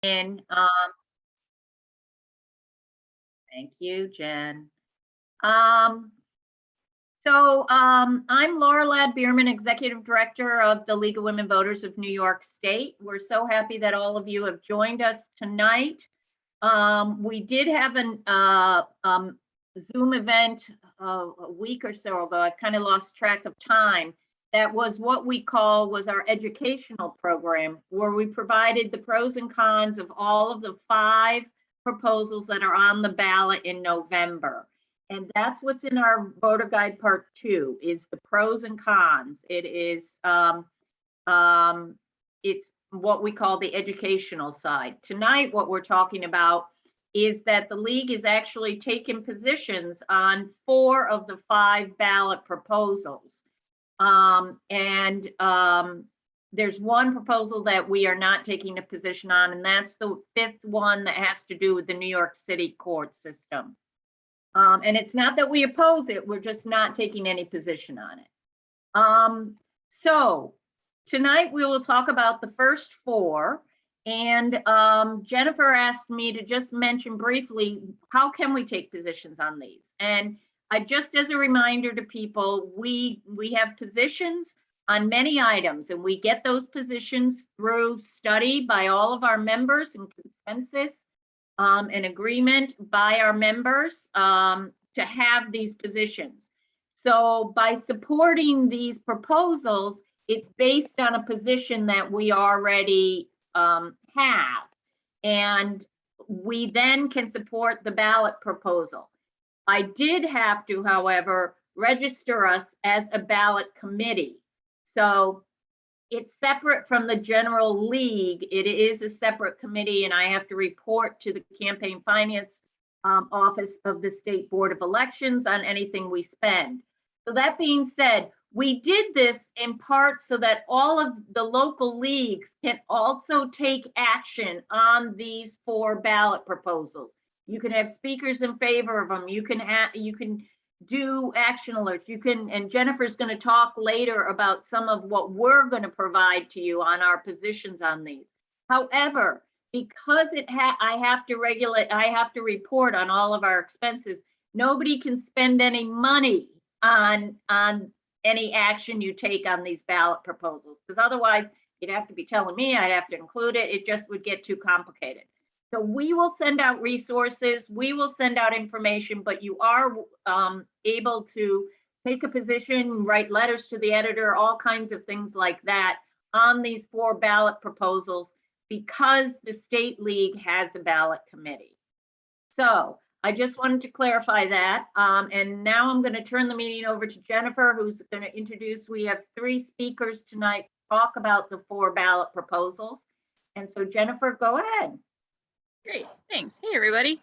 And thank you, Jen. I'm Laura Ladd-Bierman, Executive Director of the League of Women Voters of New York State. We're so happy that all of you have joined us tonight. We did have an Zoom event a week or so ago. I've kind of lost track of time. That was what we call was our educational program, where we provided the pros and cons of all of the 5 proposals that are on the ballot in November. And that's what's in our voter guide part 2 is the pros and cons. It is it's what we call the educational side. Tonight, what we're talking about is that the league is actually taking positions on 4 of the 5 ballot proposals. There's one proposal that we are not taking a position on, and that's the 5th one that has to do with the New York City court system. And it's not that we oppose it, we're just not taking any position on it. So tonight we will talk about the first 4. And Jennifer asked me to just mention briefly, how can we take positions on these? And just as a reminder to people, we have positions on many items, and we get those positions through study by all of our members and consensus. An agreement by our members to have these positions. So by supporting these proposals, it's based on a position that we already have. And we then can support the ballot proposal. I did have to, however, register us as a ballot committee. So it's separate from the general league. It is a separate committee, and I have to report to the campaign finance office of the State Board of Elections on anything we spend. So that being said, we did this in part so that all of the local leagues can also take action on these 4 ballot proposals. You can have speakers in favor of them. You can do action alerts. You can, and Jennifer's going to talk later about some of what we're going to provide to you on our positions on these. However, because I have to report on all of our expenses, nobody can spend any money on any action you take on these ballot proposals, because otherwise you'd have to be telling me I have to include it. It just would get too complicated. So we will send out resources, we will send out information, but you are able to take a position, write letters to the editor, all kinds of things like that on these 4 ballot proposals because the state league has a ballot committee. So I just wanted to clarify that. And now I'm going to turn the meeting over to Jennifer, who's going to introduce, we have 3 speakers tonight to talk about the 4 ballot proposals. And so Jennifer, go ahead. Great, thanks. Hey, everybody.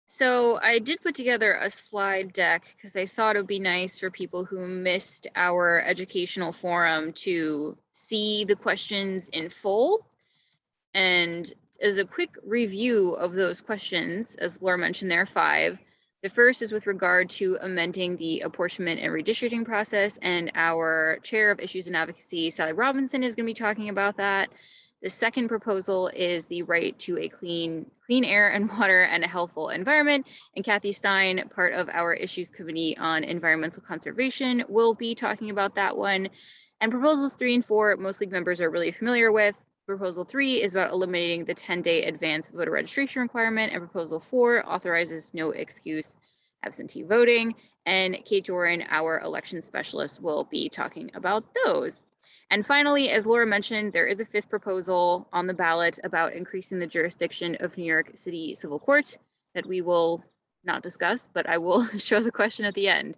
So I did put together a slide deck because I thought it would be nice for people who missed our educational forum to see the questions in full. And as a quick review of those questions, as Laura mentioned, there are 5. The first is with regard to amending the apportionment and redistricting process, and our Chair of Issues and Advocacy, Sally Robinson, is going to be talking about that. The second proposal is the right to a clean air and water and a healthful environment. And Kathy Stein, part of our Issues Committee on Environmental Conservation, will be talking about that one. And proposals 3 and 4, most league members are really familiar with. Proposal 3 is about eliminating the 10-day advance voter registration requirement, and Proposal 4 authorizes no excuse absentee voting. And Kate Doran, our election specialist, will be talking about those. And finally, as Laura mentioned, there is a 5th proposal on the ballot about increasing the jurisdiction of New York City Civil Court that we will not discuss, but I will show the question at the end.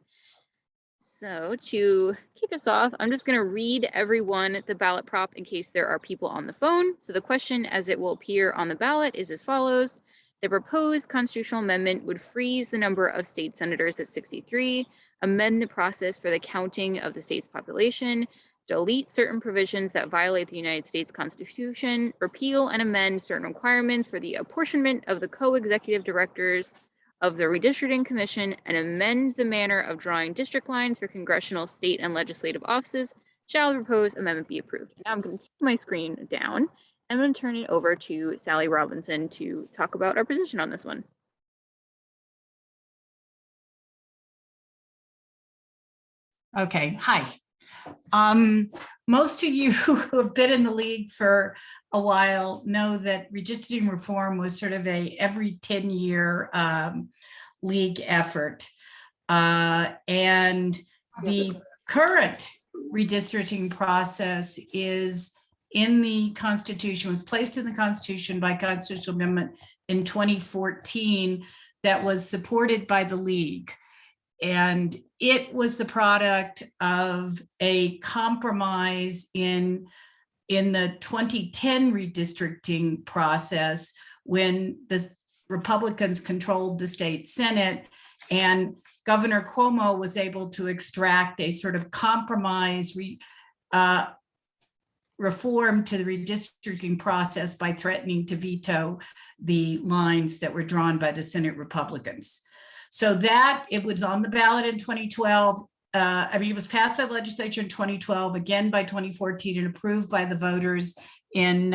So to kick us off, I'm just going to read everyone the ballot prop in case there are people on the phone. So the question, as it will appear on the ballot, is as follows. The proposed constitutional amendment would freeze the number of state senators at 63, amend the process for the counting of the state's population, delete certain provisions that violate the United States Constitution, repeal and amend certain requirements for the apportionment of the co-executive directors of the Redistricting Commission, and amend the manner of drawing district lines for congressional, state, and legislative offices. Shall the proposed amendment be approved? Now I'm going to take my screen down I'm going to turn it over to Sally Robinson to talk about our position on this one. Okay, hi. Most of you who have been in the league for a while know that redistricting reform was sort of a every 10-year league effort. And the current redistricting process is in the Constitution, was placed in the Constitution by constitutional amendment in 2014 that was supported by the league. And it was the product of a compromise in the 2010 redistricting process when the Republicans controlled the state Senate, and Governor Cuomo was able to extract a sort of compromise reform to the redistricting process by threatening to veto the lines that were drawn by the Senate Republicans. So that it was on the ballot in 2012. It was passed by the legislature in 2012, again by 2014, and approved by the voters in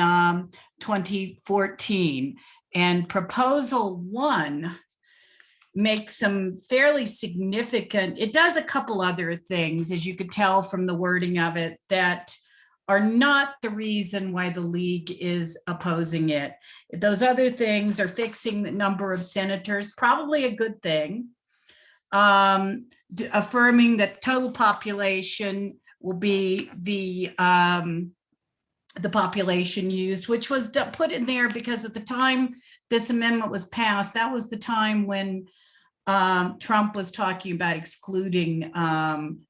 2014. And Proposal 1 makes some fairly significant, it does a couple other things, as you could tell from the wording of it, that are not the reason why the league is opposing it. Those other things are fixing the number of senators, probably a good thing. Affirming that total population will be the population used, which was put in there because at the time this amendment was passed, that was the time when Trump was talking about excluding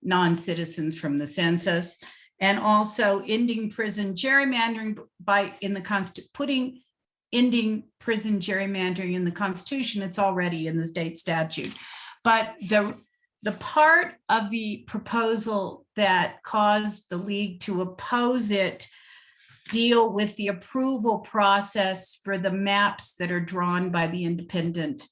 non-citizens from the census. And also ending prison gerrymandering ending prison gerrymandering in the Constitution. It's already in the state statute. But the part of the proposal that caused the league to oppose it deal with the approval process for the maps that are drawn by the independent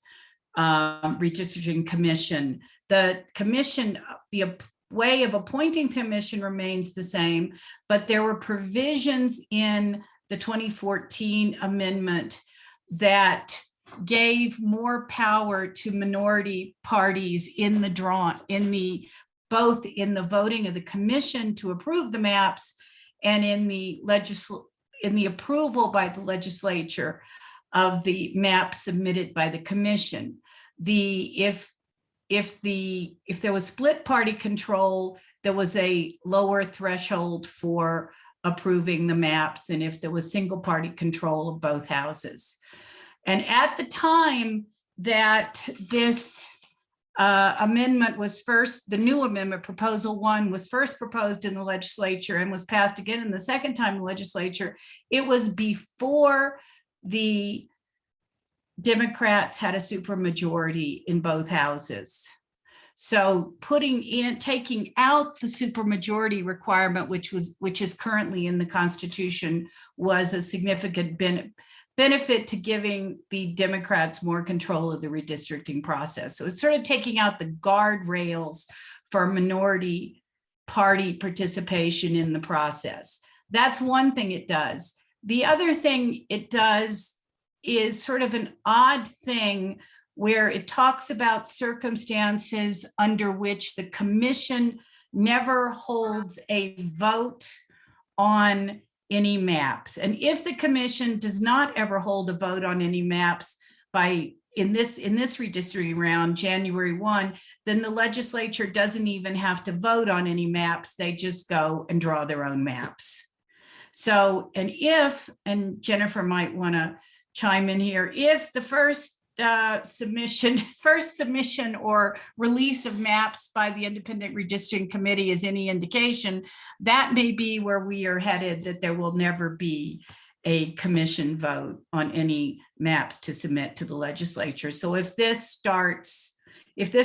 redistricting commission. The commission, the way of appointing commission remains the same, but there were provisions in the 2014 amendment that gave more power to minority parties in the both in the voting of the commission to approve the maps and in the approval by the legislature of the maps submitted by the commission. If there was split party control, there was a lower threshold for approving the maps than if there was single party control of both houses. And at the time that this amendment was first, the new amendment, Proposal 1, was first proposed in the legislature and was passed again in the second time in the legislature, it was before the Democrats had a supermajority in both houses. So taking out the supermajority requirement, which is currently in the Constitution, was a significant benefit to giving the Democrats more control of the redistricting process. So it's sort of taking out the guardrails for minority party participation in the process. That's one thing it does. The other thing it does is sort of an odd thing where it talks about circumstances under which the commission never holds a vote on any maps. And if the commission does not ever hold a vote on any maps in this redistricting round, January 1, then the legislature doesn't even have to vote on any maps. They just go and draw their own maps. So, and Jennifer might want to chime in here, if the first submission or release of maps by the Independent Redistricting Committee is any indication, that may be where we are headed, that there will never be a commission vote on any maps to submit to the legislature. So if this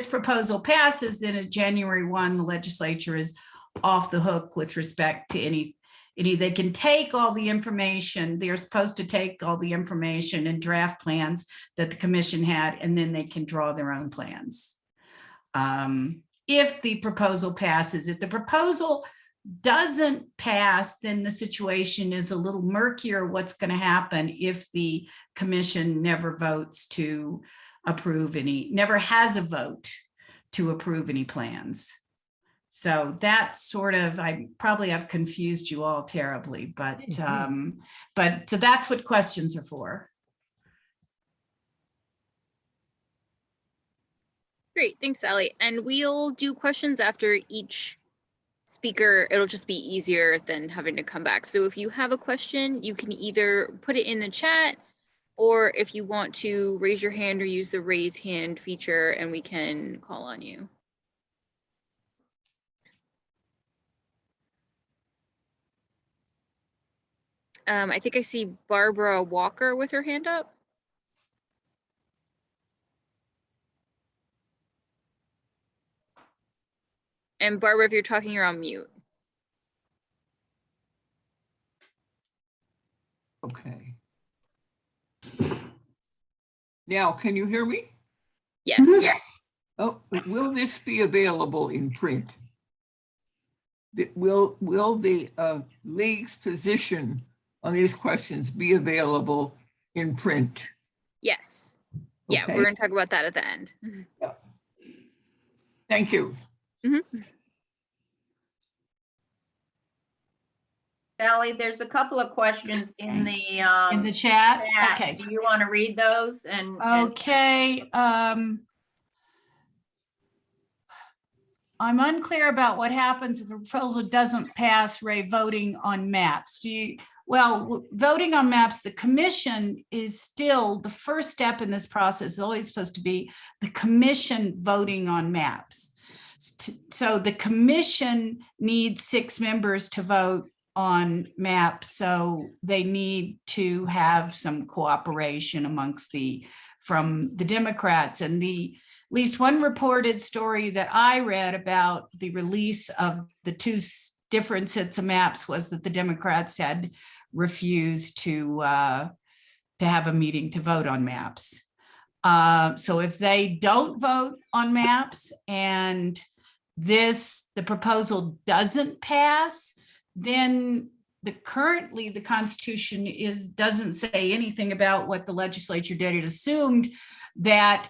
proposal passes, then at January 1, the legislature is off the hook with respect to any they can take all the information, they're supposed to take all the information and draft plans that the commission had, and then they can draw their own plans. If the proposal passes, if the proposal doesn't pass, then the situation is a little murkier. What's going to happen if the commission never votes to approve any, never has a vote to approve any plans? So that's sort of, I probably have confused you all terribly, but so that's what questions are for. Great, thanks, Sally. And we'll do questions after each speaker. It'll just be easier than having to come back. So if you have a question, you can either put it in the chat, or if you want to raise your hand or use the raise hand feature and we can call on you. I think I see Barbara Walker with her hand up. And Barbara, if you're talking, you're on mute. Okay. Now, can you hear me? Yes. Yes. Oh, will this be available in print? Will the league's position on these questions be available in print? Yes. Yeah, Okay. we're going to talk about that at the end. Yeah. Thank you. Sally, there's a couple of questions in the chat. chat. Okay. Do you want to read those? And Okay. I'm unclear about what happens if a proposal doesn't pass, Ray, voting on maps. Well, voting on maps, the commission is still, the first step in this process is always supposed to be the commission voting on maps. So the commission needs 6 members to vote on maps. So they need to have some cooperation from the Democrats. And at least one reported story that I read about the release of the 2 different sets of maps was that the Democrats had refused to have a meeting to vote on maps. So if they don't vote on maps and the proposal doesn't pass, then currently the Constitution doesn't say anything about what the legislature did. It assumed that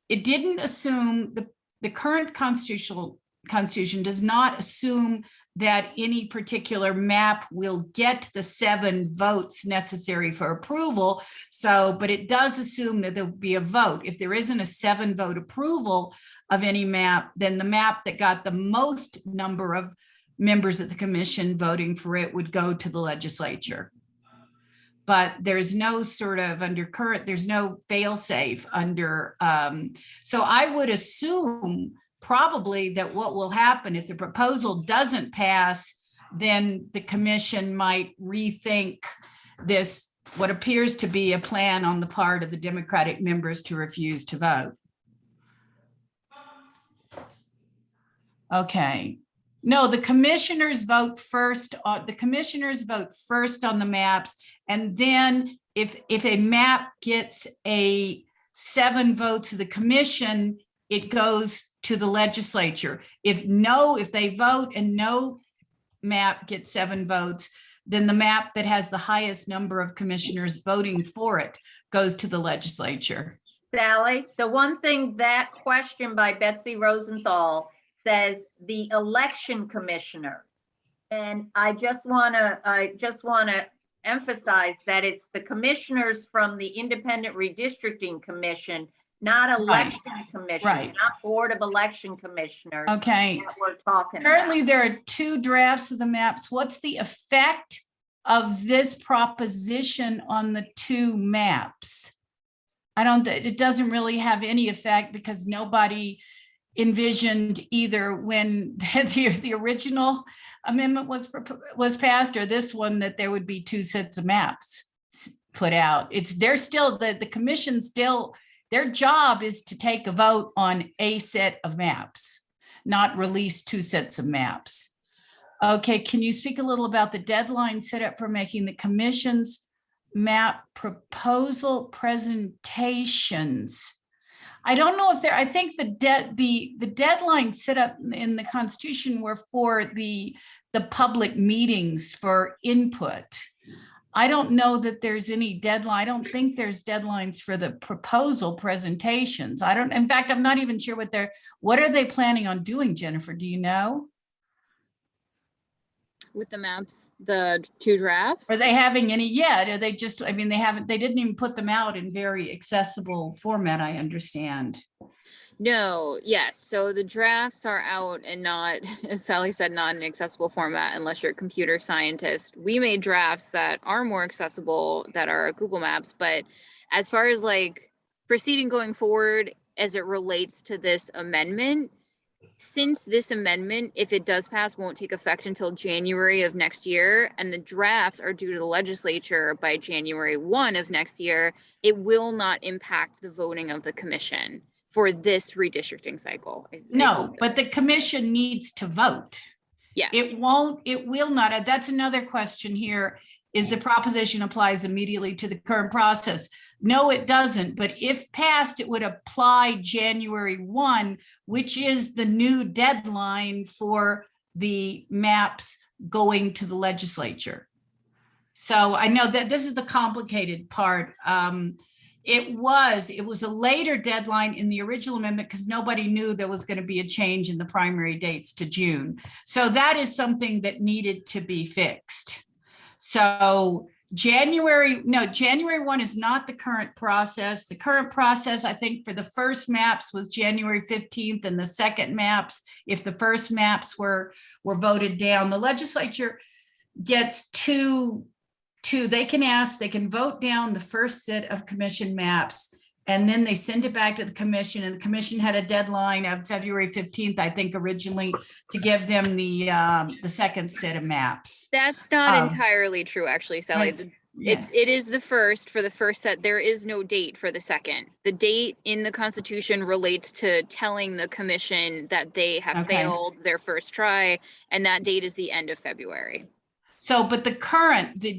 it didn't assume the current Constitution does not assume that any particular map will get the 7 votes necessary for approval. So, but it does assume that there'll be a vote. If there isn't a 7-vote approval of any map, then the map that got the most number of members of the commission voting for it would go to the legislature. But there's no sort of there's no fail-safe under, so I would assume probably that what will happen if the proposal doesn't pass, then the commission might rethink this, what appears to be a plan on the part of the Democratic members to refuse to vote. Okay. No, the commissioners vote first on the maps, and then if a map gets 7 votes of the commission, it goes to the legislature. If they vote and no map gets 7 votes, then the map that has the highest number of commissioners voting for it goes to the legislature. Sally, the one thing, that question by Betsy Rosenthal says the election commissioner. And I just want to emphasize that it's the commissioners from the Independent Redistricting Commission, not election commissioners, Right. not Board of Election Commissioners. Okay. That we're talking Currently, about. there are 2 drafts of the maps. What's the effect of this proposition on the 2 maps? It doesn't really have any effect because nobody envisioned either when the original amendment was passed or this one that there would be 2 sets of maps put out. They're still, the commission still, their job is to take a vote on a set of maps, not release 2 sets of maps. Okay, can you speak a little about the deadline set up for making the commission's map proposal presentations? I don't know if I think the deadline set up in the Constitution were for the the public meetings for input. I don't know that there's any deadline. I don't think there's deadlines for the proposal presentations. In fact, I'm not even sure what are they planning on doing, Jennifer? Do you know? With the maps, the 2 drafts? Are they having any yet? Are they just, I mean, they didn't even put them out in very accessible format, I understand. No, yes. So the drafts are out and not, as Sally said, not in accessible format unless you're a computer scientist. We made drafts that are more accessible, that are Google Maps. But as far as like proceeding going forward as it relates to this amendment, since this amendment, if it does pass, won't take effect until January of next year, and the drafts are due to the legislature by January 1 of next year, it will not impact the voting of the commission for this redistricting cycle. No, but the commission needs to vote. Yes. It will not. That's another question here. Is the proposition applies immediately to the current process? No, it doesn't. But if passed, it would apply January 1, which is the new deadline for the maps going to the legislature. So I know that this is the complicated part. It was a later deadline in the original amendment because nobody knew there was going to be a change in the primary dates to June. So that is something that needed to be fixed. So January 1 is not the current process. The current process, I think, for the first maps was January 15th, and the second maps, if the first maps were voted down, the legislature gets they can vote down the first set of commission maps, and then they send it back to the commission, and the commission had a deadline of February 15th, I think, originally, to give them the second set of maps. That's not entirely true, actually, Sally. It is the first for the first set. There is no date for the second. The date in the Constitution relates to telling the commission that they have failed their first try, and that date is the end of February. So, but the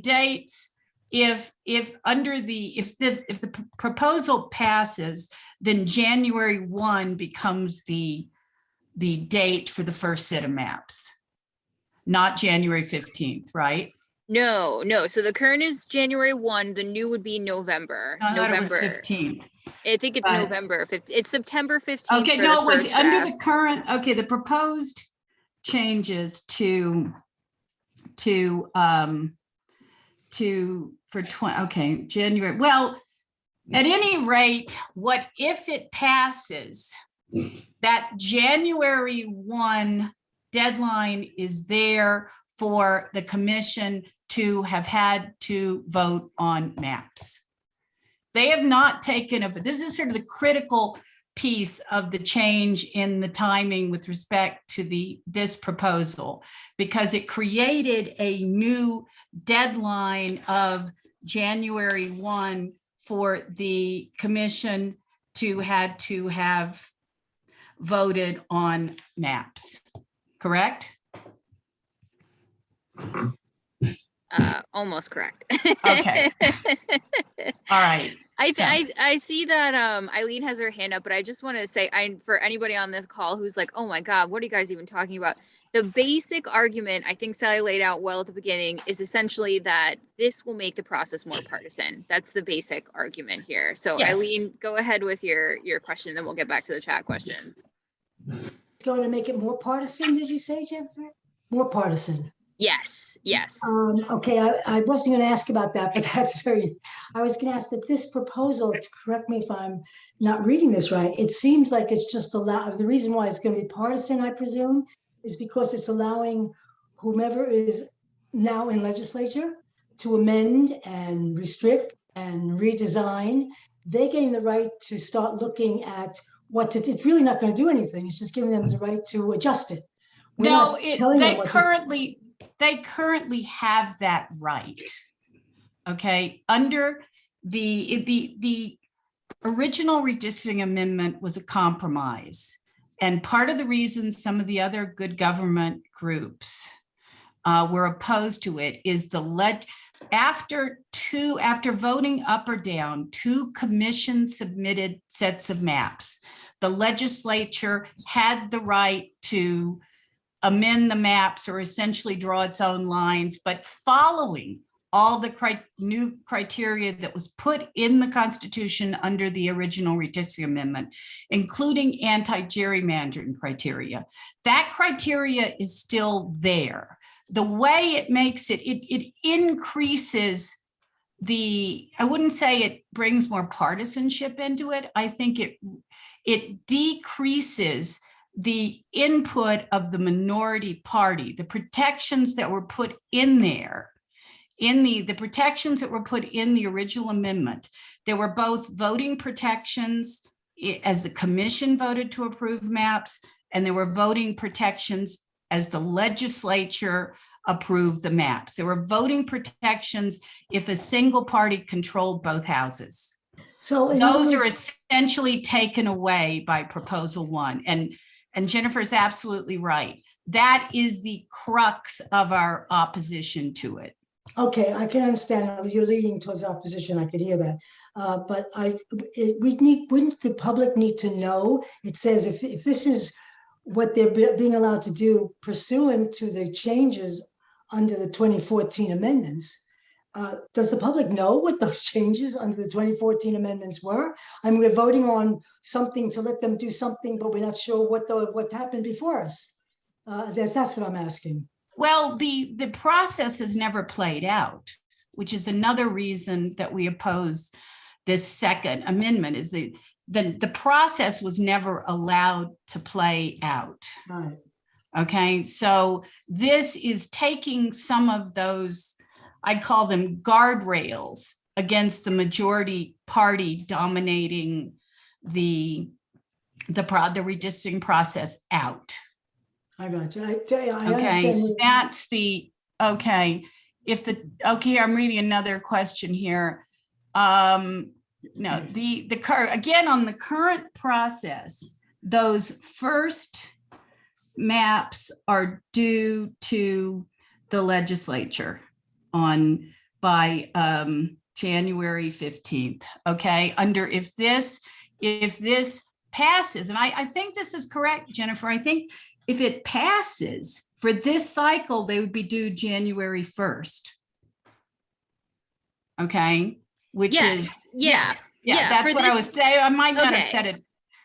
dates, if the proposal passes, then January 1 becomes the date for the first set of maps, not January 15th, right? No. So the current is January 1. The new would be November. I thought it was 15th. I think it's November 15th. It's September 15th. Okay, no, it was under the current. Okay, the proposed changes to January. Well, at any rate, what if it passes, that January 1 deadline is there for the commission to have had to vote on maps. They have not taken this is sort of the critical piece of the change in the timing with respect to this proposal, because it created a new deadline of January 1 for the commission to have voted on maps, correct? Almost correct. Okay. All right. I see that Eileen has her hand up, but I just want to say, for anybody on this call who's like, oh my God, what are you guys even talking about? The basic argument I think Sally laid out well at the beginning is essentially that this will make the process more partisan. That's the basic argument here. So yes. Eileen, go ahead with your question, then we'll get back to the chat questions. Going to make it more partisan, did you say, Jennifer? More partisan. Yes. Okay, I wasn't going to ask about that, but I was going to ask that this proposal, correct me if I'm not reading this right, it seems like it's just the reason why it's going to be partisan, I presume, is because it's allowing whomever is now in legislature to amend and restrict and redesign. They're getting the right to start looking at it's really not going to do anything. It's just giving them the right to adjust it. They currently have that right. Okay, under the original redistricting amendment was a compromise, and part of the reason some of the other good government groups were opposed to it is after voting up or down 2 commission submitted sets of maps, the legislature had the right to amend the maps or essentially draw its own lines, but following all the new criteria that was put in the Constitution under the original redistricting amendment, including anti-gerrymandering criteria. That criteria is still there. The way it makes it, it increases I wouldn't say it brings more partisanship into it. I think it decreases the input of the minority party. The protections that were put in there, the protections that were put in the original amendment, there were both voting protections as the commission voted to approve maps, and there were voting protections as the legislature approved the maps. There were voting protections if a single party controlled both houses. So in Those other are words- essentially taken away by proposal one. And Jennifer's absolutely right. That is the crux of our opposition to it. Okay, I can understand you're leading towards opposition. I could hear that. But wouldn't the public need to know? It says if this is what they're being allowed to do pursuant to the changes under the 2014 amendments, does the public know what those changes under the 2014 amendments were? I mean, we're voting on something to let them do something, but we're not sure what happened before us. That's what I'm asking. Well, the process has never played out, which is another reason that we oppose this second amendment, is the process was never allowed to play out. Right. Okay, so this is taking some of those, I'd call them guardrails against the majority party dominating the redistricting process out. I got you. I Okay, understand. that's okay. I'm reading another question here. No, again, on the current process, those first maps are due to the legislature by January 15th. Okay, if this passes, and I think this is correct, Jennifer, I think if it passes for this cycle, they would be due January 1st. Okay, which is, yeah. that's for what I was saying. I might not have Okay. said it.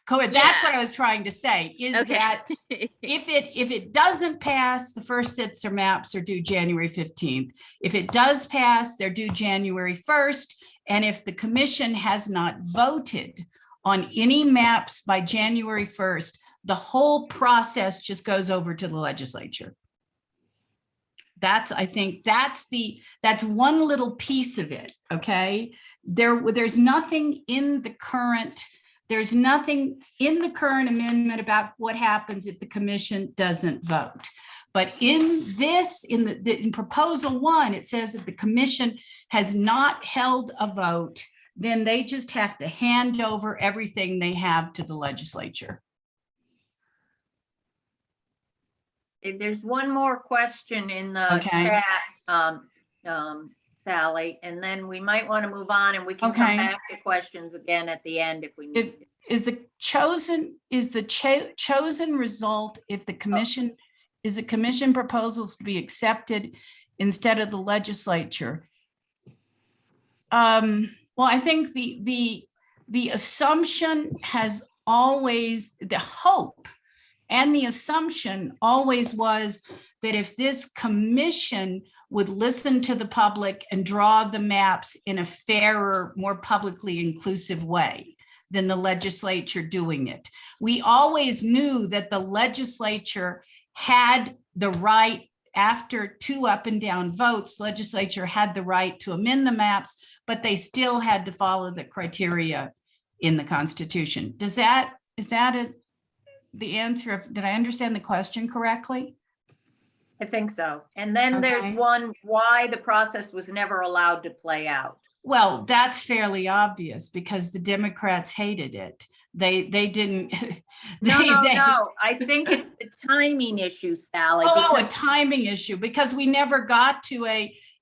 That's Yeah. what I was trying to say, is Okay. that if it doesn't pass, the first sets or maps are due January 15th. If it does pass, they're due January 1st. And if the commission has not voted on any maps by January 1st, the whole process just goes over to the legislature. I think that's one little piece of it. Okay. There's nothing in the current amendment about what happens if the commission doesn't vote. But in proposal one, it says if the commission has not held a vote, then they just have to hand over everything they have to the legislature. There's one more question in the Okay. chat, Sally, and then we might want to move on, and we can Okay. come back to questions again at the end if we need to. Is the chosen result if the commission is the commission proposals to be accepted instead of the legislature? Well, I think the assumption has always, the hope and the assumption always was that if this commission would listen to the public and draw the maps in a fairer, more publicly inclusive way than the legislature doing it. We always knew that the legislature had the right, after 2 up and down votes, legislature had the right to amend the maps, but they still had to follow the criteria in the Constitution. Is that the answer? Did I understand the question correctly? I think so. And then Okay. there's one, why the process was never allowed to play out. Well, that's fairly obvious because the Democrats hated it. They didn't. No. I think it's the timing issue, Sally. Oh, a because- timing issue, because we never got to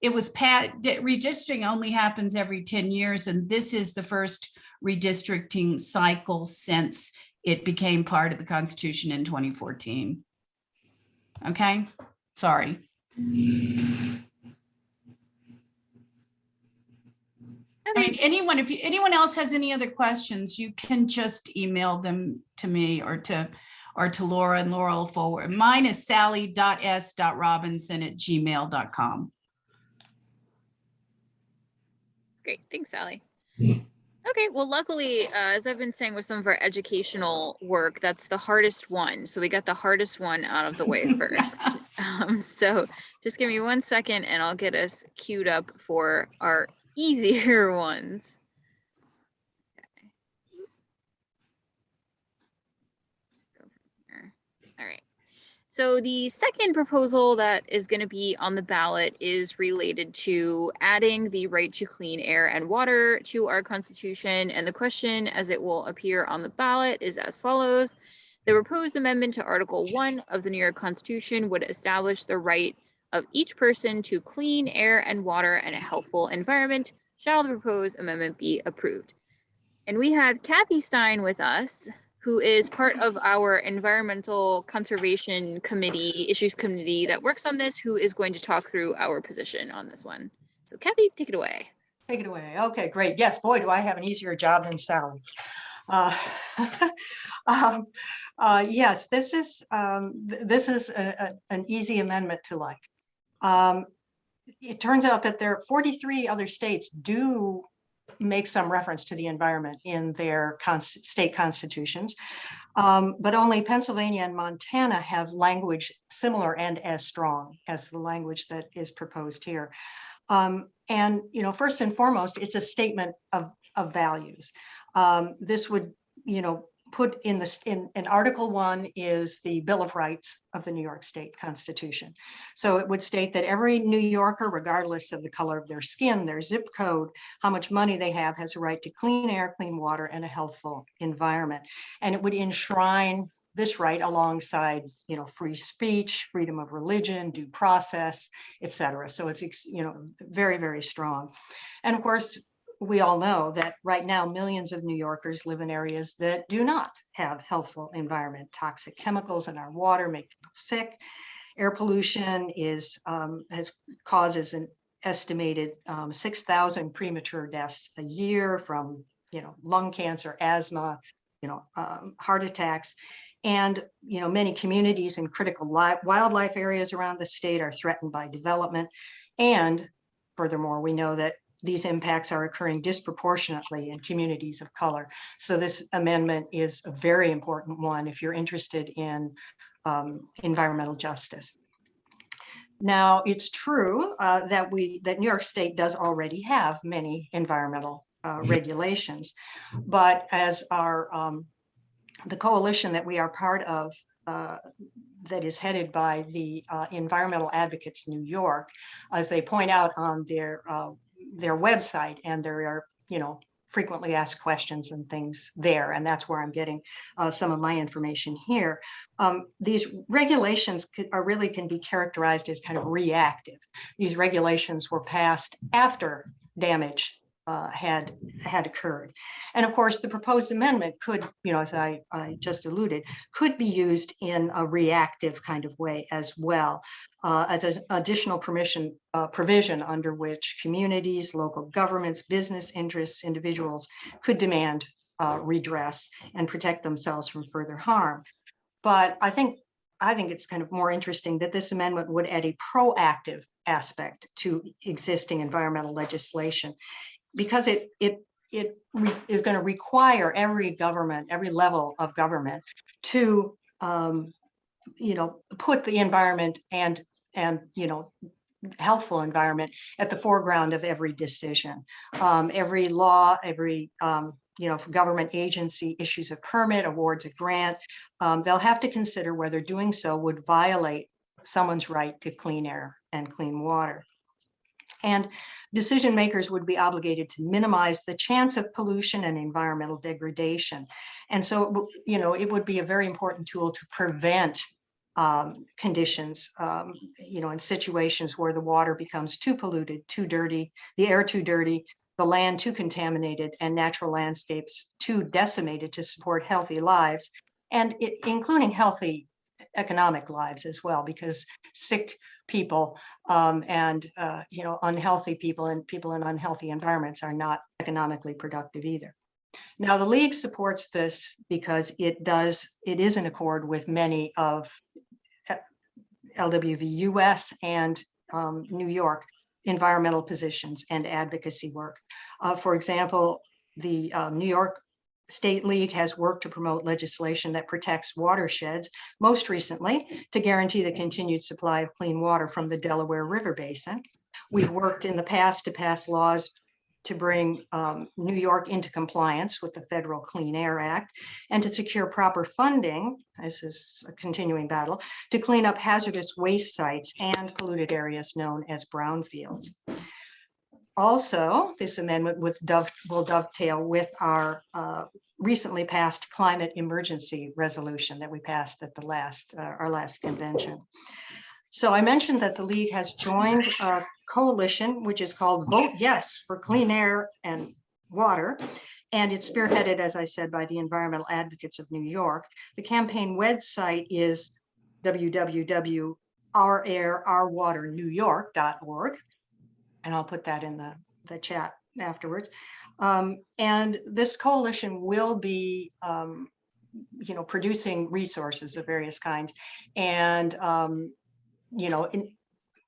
redistricting only happens every 10 years. And this is the first redistricting cycle since it became part of the Constitution in 2014. Okay, sorry. I mean, if anyone else has any other questions, you can just email them to me or to Laura, and Laura will forward. Mine is sally.s.robinson@gmail.com. Great, thanks, Sally. Okay, well, luckily, as I've been saying with some of our educational work, that's the hardest one. So we got the hardest one out of the way first. So just give me 1 second and I'll get us queued up for our easier ones. Okay. Go from here. All right. So the second proposal that is going to be on the ballot is related to adding the right to clean air and water to our Constitution. And the question, as it will appear on the ballot, is as follows. The proposed amendment to Article 1 of the New York Constitution would establish the right of each person to clean air and water and a healthful environment. Shall the proposed amendment be approved? And we have Kathy Stein with us, who is part of our Environmental Conservation Committee, Issues Committee that works on this, who is going to talk through our position on this one. So Kathy, take it away. Take it away. Okay, great. Yes, boy, do I have an easier job than Sally. Yes, this is an easy amendment to like. It turns out that there are 43 other states do make some reference to the environment in their state constitutions, but only Pennsylvania and Montana have language similar and as strong as the language that is proposed here. And first and foremost, it's a statement of values. This would, put in Article 1 is the Bill of Rights of the New York State Constitution. So it would state that every New Yorker, regardless of the color of their skin, their zip code, how much money they have, has a right to clean air, clean water, and a healthful environment. And it would enshrine this right alongside, free speech, freedom of religion, due process, et cetera. So it's, very, very strong. And of course, we all know that right now, millions of New Yorkers live in areas that do not have healthful environment. Toxic chemicals in our water make people sick. Air pollution causes an estimated 6,000 premature deaths a year from, lung cancer, asthma, heart attacks. And, many communities in critical wildlife areas around the state are threatened by development. And furthermore, we know that these impacts are occurring disproportionately in communities of color. So this amendment is a very important one if you're interested in environmental justice. Now, it's true that New York State does already have many environmental regulations, but as the coalition that we are part of, that is headed by the Environmental Advocates New York, as they point out on their website, and there are, frequently asked questions and things there, and that's where I'm getting some of my information here. These regulations can be characterized as kind of reactive. These regulations were passed after damage had occurred. And of course, the proposed amendment could, as I just alluded, could be used in a reactive kind of way as well, as an additional provision under which communities, local governments, business interests, individuals could demand redress and protect themselves from further harm. But I think it's kind of more interesting that this amendment would add a proactive aspect to existing environmental legislation, because it is going to require every government, every level of government, to put the environment and healthful environment at the foreground of every decision. Every law, every if a government agency issues a permit, awards a grant, they'll have to consider whether doing so would violate someone's right to clean air and clean water. And decision makers would be obligated to minimize the chance of pollution and environmental degradation. And so, it would be a very important tool to prevent conditions, in situations where the water becomes too polluted, too dirty, the air too dirty, the land too contaminated, and natural landscapes too decimated to support healthy lives, and including healthy economic lives as well, because sick people and unhealthy people and people in unhealthy environments are not economically productive either. Now, the League supports this because it is in accord with many of LWVUS and New York environmental positions and advocacy work. For example, the New York State League has worked to promote legislation that protects watersheds, most recently to guarantee the continued supply of clean water from the Delaware River Basin. We've worked in the past to pass laws to bring New York into compliance with the Federal Clean Air Act and to secure proper funding, this is a continuing battle, to clean up hazardous waste sites and polluted areas known as brownfields. Also, this amendment will dovetail with our recently passed climate emergency resolution that we passed at our last convention. So I mentioned that the League has joined a coalition, which is called Vote Yes for Clean Air and Water. And it's spearheaded, as I said, by the Environmental Advocates of New York. The campaign website is www.ourairOurWaterNewYork.org. And I'll put that in the chat afterwards. And this coalition will be, producing resources of various kinds. And,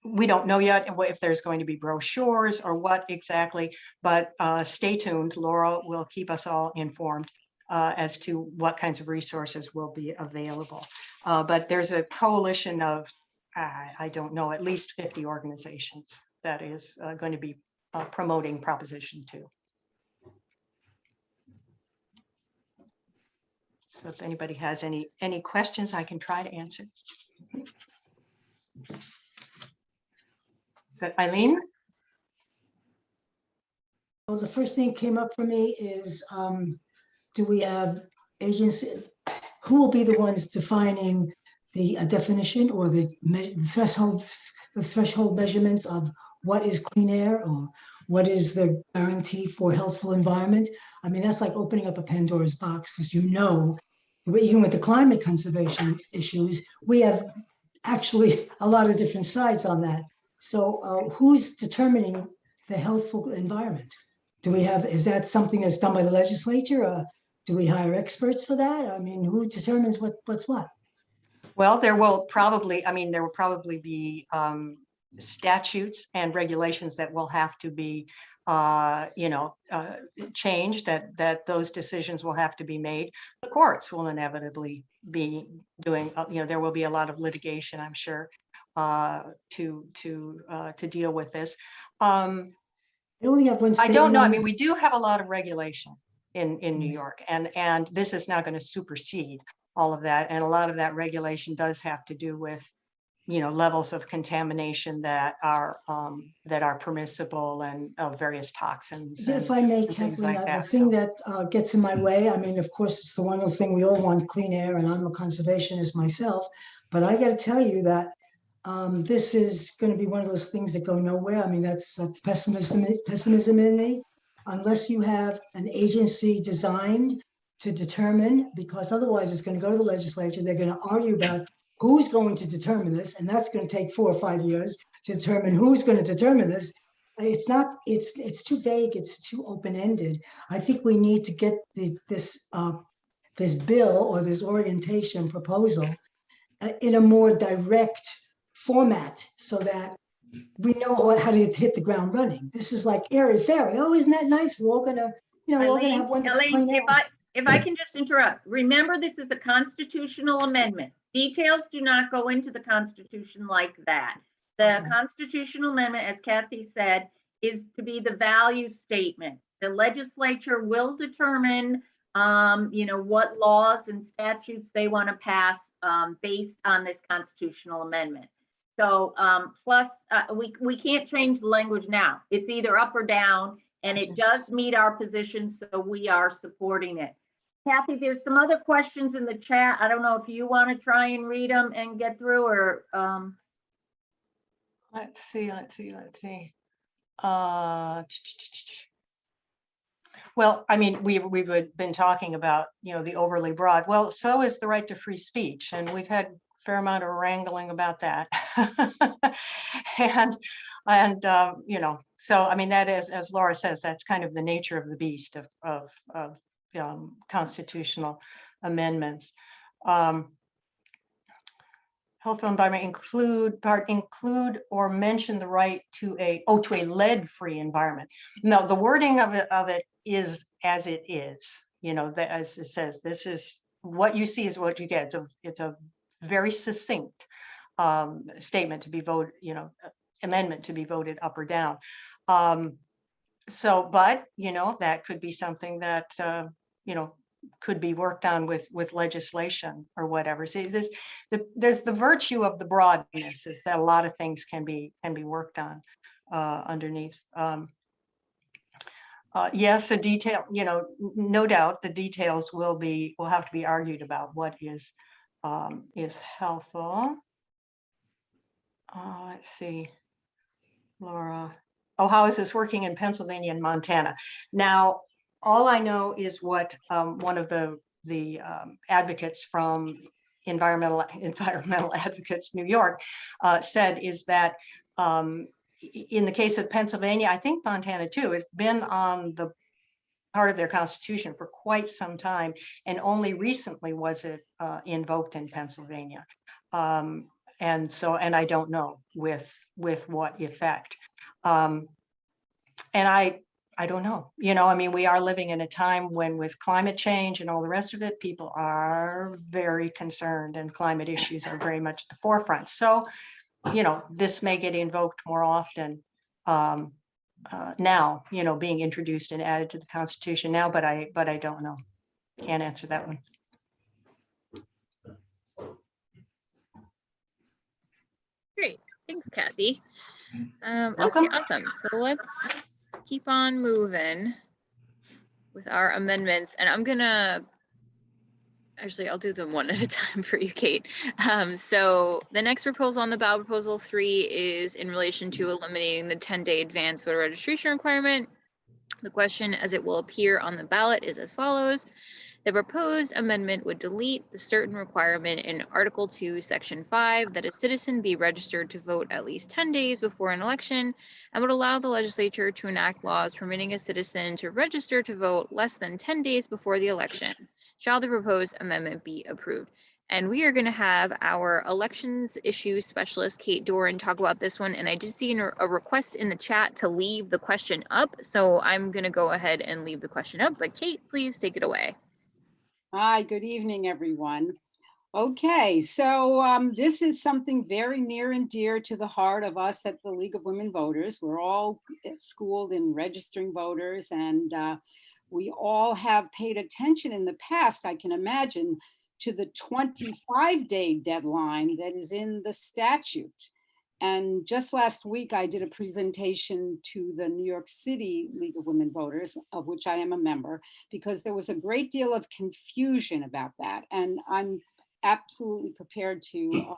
we don't know yet if there's going to be brochures or what exactly, but stay tuned. Laura will keep us all informed as to what kinds of resources will be available. But there's a coalition of, I don't know, at least 50 organizations that is going to be promoting Proposition 2. So if anybody has any questions, I can try to answer. Is that Eileen? Well, the first thing that came up for me is, do we have agency? Who will be the ones defining the definition or the threshold measurements of what is clean air or what is the guarantee for healthful environment? I mean, that's like opening up a Pandora's box, because even with the climate conservation issues, we have actually a lot of different sides on that. So who's determining the healthful environment? Is that something that's done by the legislature? Or do we hire experts for that? I mean, who determines what's what? Well, there will probably be statutes and regulations that will have to be, changed, that those decisions will have to be made. The courts will inevitably be doing, there will be a lot of litigation, I'm sure, to deal with this. We only have one I state don't know. I laws. mean, we do have a lot of regulation in New York, and this is now going to supersede all of that. And a lot of that regulation does have to do with, levels of contamination that are permissible and of various toxins. If I may, and things Kathleen, like the that. thing So, that gets in my way, I mean, of course, it's the wonderful thing, we all want clean air, and I'm a conservationist myself, but I got to tell you that this is going to be one of those things that go nowhere. I mean, that's pessimism in me, unless you have an agency designed to determine, because otherwise it's going to go to the legislature. They're going to argue about who's going to determine this, and that's going to take 4 or 5 years to determine who's going to determine this. It's too vague. It's too open-ended. I think we need to get this bill or this orientation proposal in a more direct format, so that we know how to hit the ground running. This is like airy fairy. Oh, isn't that nice? We're all gonna, we're all gonna have wonderful clean air. If I can just interrupt, remember, this is a constitutional amendment. Details do not go into the Constitution like that. The Okay. constitutional amendment, as Kathy said, is to be the value statement. The legislature will determine, what laws and statutes they want to pass based on this constitutional amendment. So plus, we can't change the language now. It's either up or down, and it does meet our position, so we are supporting it. Kathy, there's some other questions in the chat. I don't know if you want to try and read them and get through, or let's see. Well, I mean, we've been talking about, the overly broad. Well, so is the right to free speech, and we've had fair amount of wrangling about that. And, you know, so, I mean, that is, as Laura says, that's kind of the nature of the beast of constitutional amendments. Health environment include or mention the right to a lead-free environment. No, the wording of it is as it is. You know, that, as it says, this is what you see is what you get. It's a very succinct statement to be voted, you know, amendment to be voted up or down. So, but you know, that could be something that you know, could be worked on with legislation or whatever. See, there's the virtue of the broadness is that a lot of things can be worked on underneath. Yes, the detail, you know, no doubt the details will have to be argued about what is helpful. Let's see, Laura. Oh, how is this working in Pennsylvania and Montana? Now, all I know is what one of the advocates from Environmental Advocates New York said is that in the case of Pennsylvania, I think Montana too, has been on the part of their constitution for quite some time, and only recently was it invoked in Pennsylvania. And so, and I don't know with what effect. And I don't know, you know, I mean, we are living in a time when with climate change and all the rest of it, people are very concerned and climate issues are very much at the forefront. So, you know, this may get invoked more often now, you know, being introduced and added to the Constitution now, but I don't know. Can't answer that one. Great, thanks, Kathy. Okay, Welcome. awesome. So let's keep on moving with our amendments, and I'm gonna, actually, I'll do them one at a time for you, Kate. So the next proposal on the ballot, proposal 3, is in relation to eliminating the 10-day advance voter registration requirement. The question, as it will appear on the ballot, is as follows. The proposed amendment would delete the certain requirement in Article 2, Section 5, that a citizen be registered to vote at least 10 days before an election, and would allow the legislature to enact laws permitting a citizen to register to vote less than 10 days before the election. Shall the proposed amendment be approved? And we are going to have our elections issue specialist, Kate Doran, talk about this one. And I did see a request in the chat to leave the question up. So I'm going to go ahead and leave the question up. But Kate, please take it away. Hi, good evening, everyone. Okay, so this is something very near and dear to the heart of us at the League of Women Voters. We're all schooled in registering voters, and we all have paid attention in the past, I can imagine, to the 25-day deadline that is in the statute. And just last week, I did a presentation to the New York City League of Women Voters, of which I am a member, because there was a great deal of confusion about that. And I'm absolutely prepared to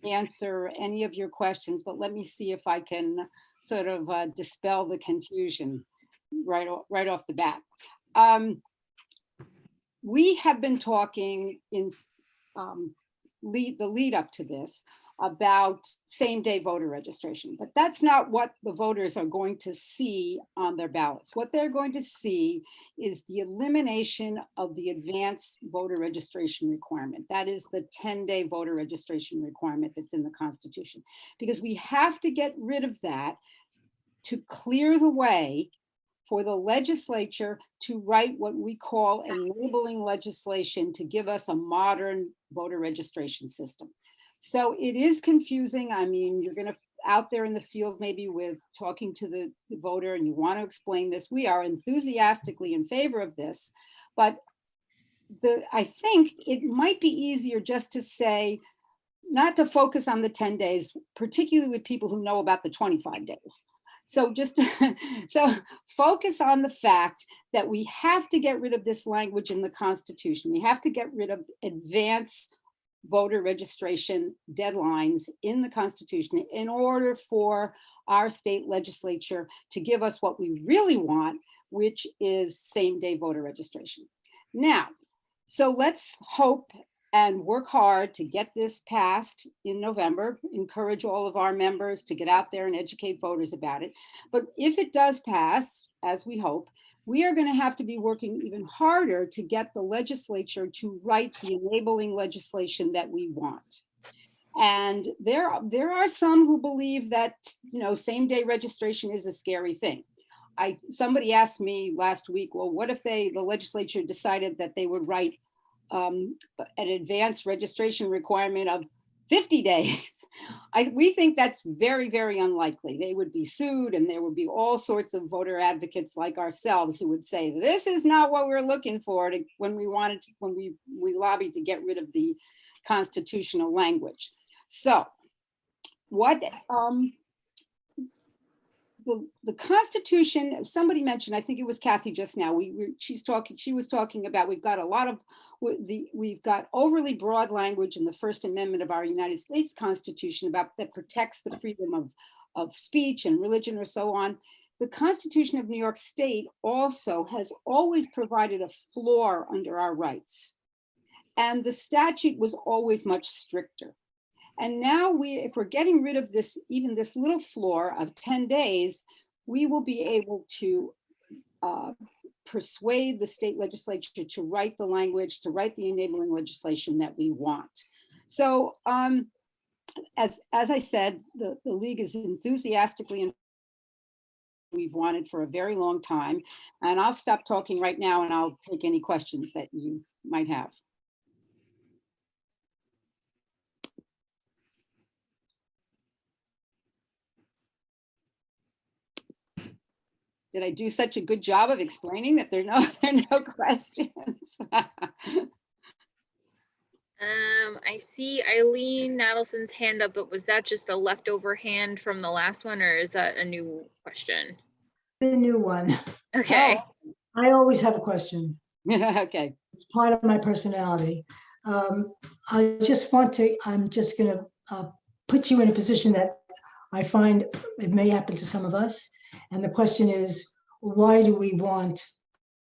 answer any of your questions, but let me see if I can sort of dispel the confusion right off the bat. We have been talking in the lead up to this about same-day voter registration, but that's not what the voters are going to see on their ballots. What they're going to see is the elimination of the advance voter registration requirement. That is the 10-day voter registration requirement that's in the Constitution, because we have to get rid of that to clear the way for the legislature to write what we call enabling legislation to give us a modern voter registration system. So it is confusing. I mean, you're going to out there in the field, maybe with talking to the voter, and you want to explain this. We are enthusiastically in favor of this, but I think it might be easier just to say, not to focus on the 10 days, particularly with people who know about the 25 days. So just so focus on the fact that we have to get rid of this language in the Constitution. We have to get rid of advance voter registration deadlines in the Constitution in order for our state legislature to give us what we really want, which is same-day voter registration. Now, so let's hope and work hard to get this passed in November, encourage all of our members to get out there and educate voters about it. But if it does pass, as we hope, we are going to have to be working even harder to get the legislature to write the enabling legislation that we want. And there are some who believe that, same-day registration is a scary thing. Somebody asked me last week, well, what if the legislature decided that they would write an advanced registration requirement of 50 days? We think that's very, very unlikely. They would be sued, and there would be all sorts of voter advocates like ourselves who would say, this is not what we're looking for when we lobbied to get rid of the constitutional language. So what the Constitution, somebody mentioned, I think it was Kathy just now, she was talking about, we've got overly broad language in the First Amendment of our United States Constitution that protects the freedom of speech and religion or so on. The Constitution of New York State also has always provided a floor under our rights. And the statute was always much stricter. And now if we're getting rid of even this little floor of 10 days, we will be able to persuade the state legislature to write the language, to write the enabling legislation that we want. So as I said, the League is enthusiastically, we've wanted for a very long time. And I'll stop talking right now and I'll take any questions that you might have. Did I do such a good job of explaining that there are no questions? I see Eileen Nadelson's hand up, but was that just a leftover hand from the last one, or is that a new question? The new one. Okay. I always have a question. Okay. It's part of my personality. I'm just going to put you in a position that I find it may happen to some of us. And the question is, why do we want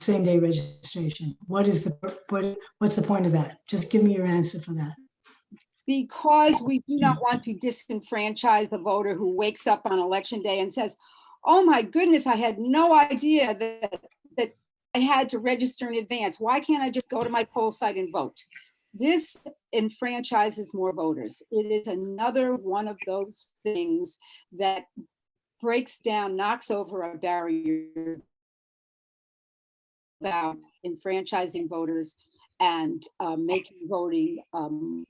same-day registration? What's the point of that? Just give me your answer for that. Because we do not want to disenfranchise the voter who wakes up on election day and says, oh my goodness, I had no idea that I had to register in advance. Why can't I just go to my poll site and vote? This enfranchises more voters. It is another one of those things that breaks down, knocks over a barrier about enfranchising voters and making voting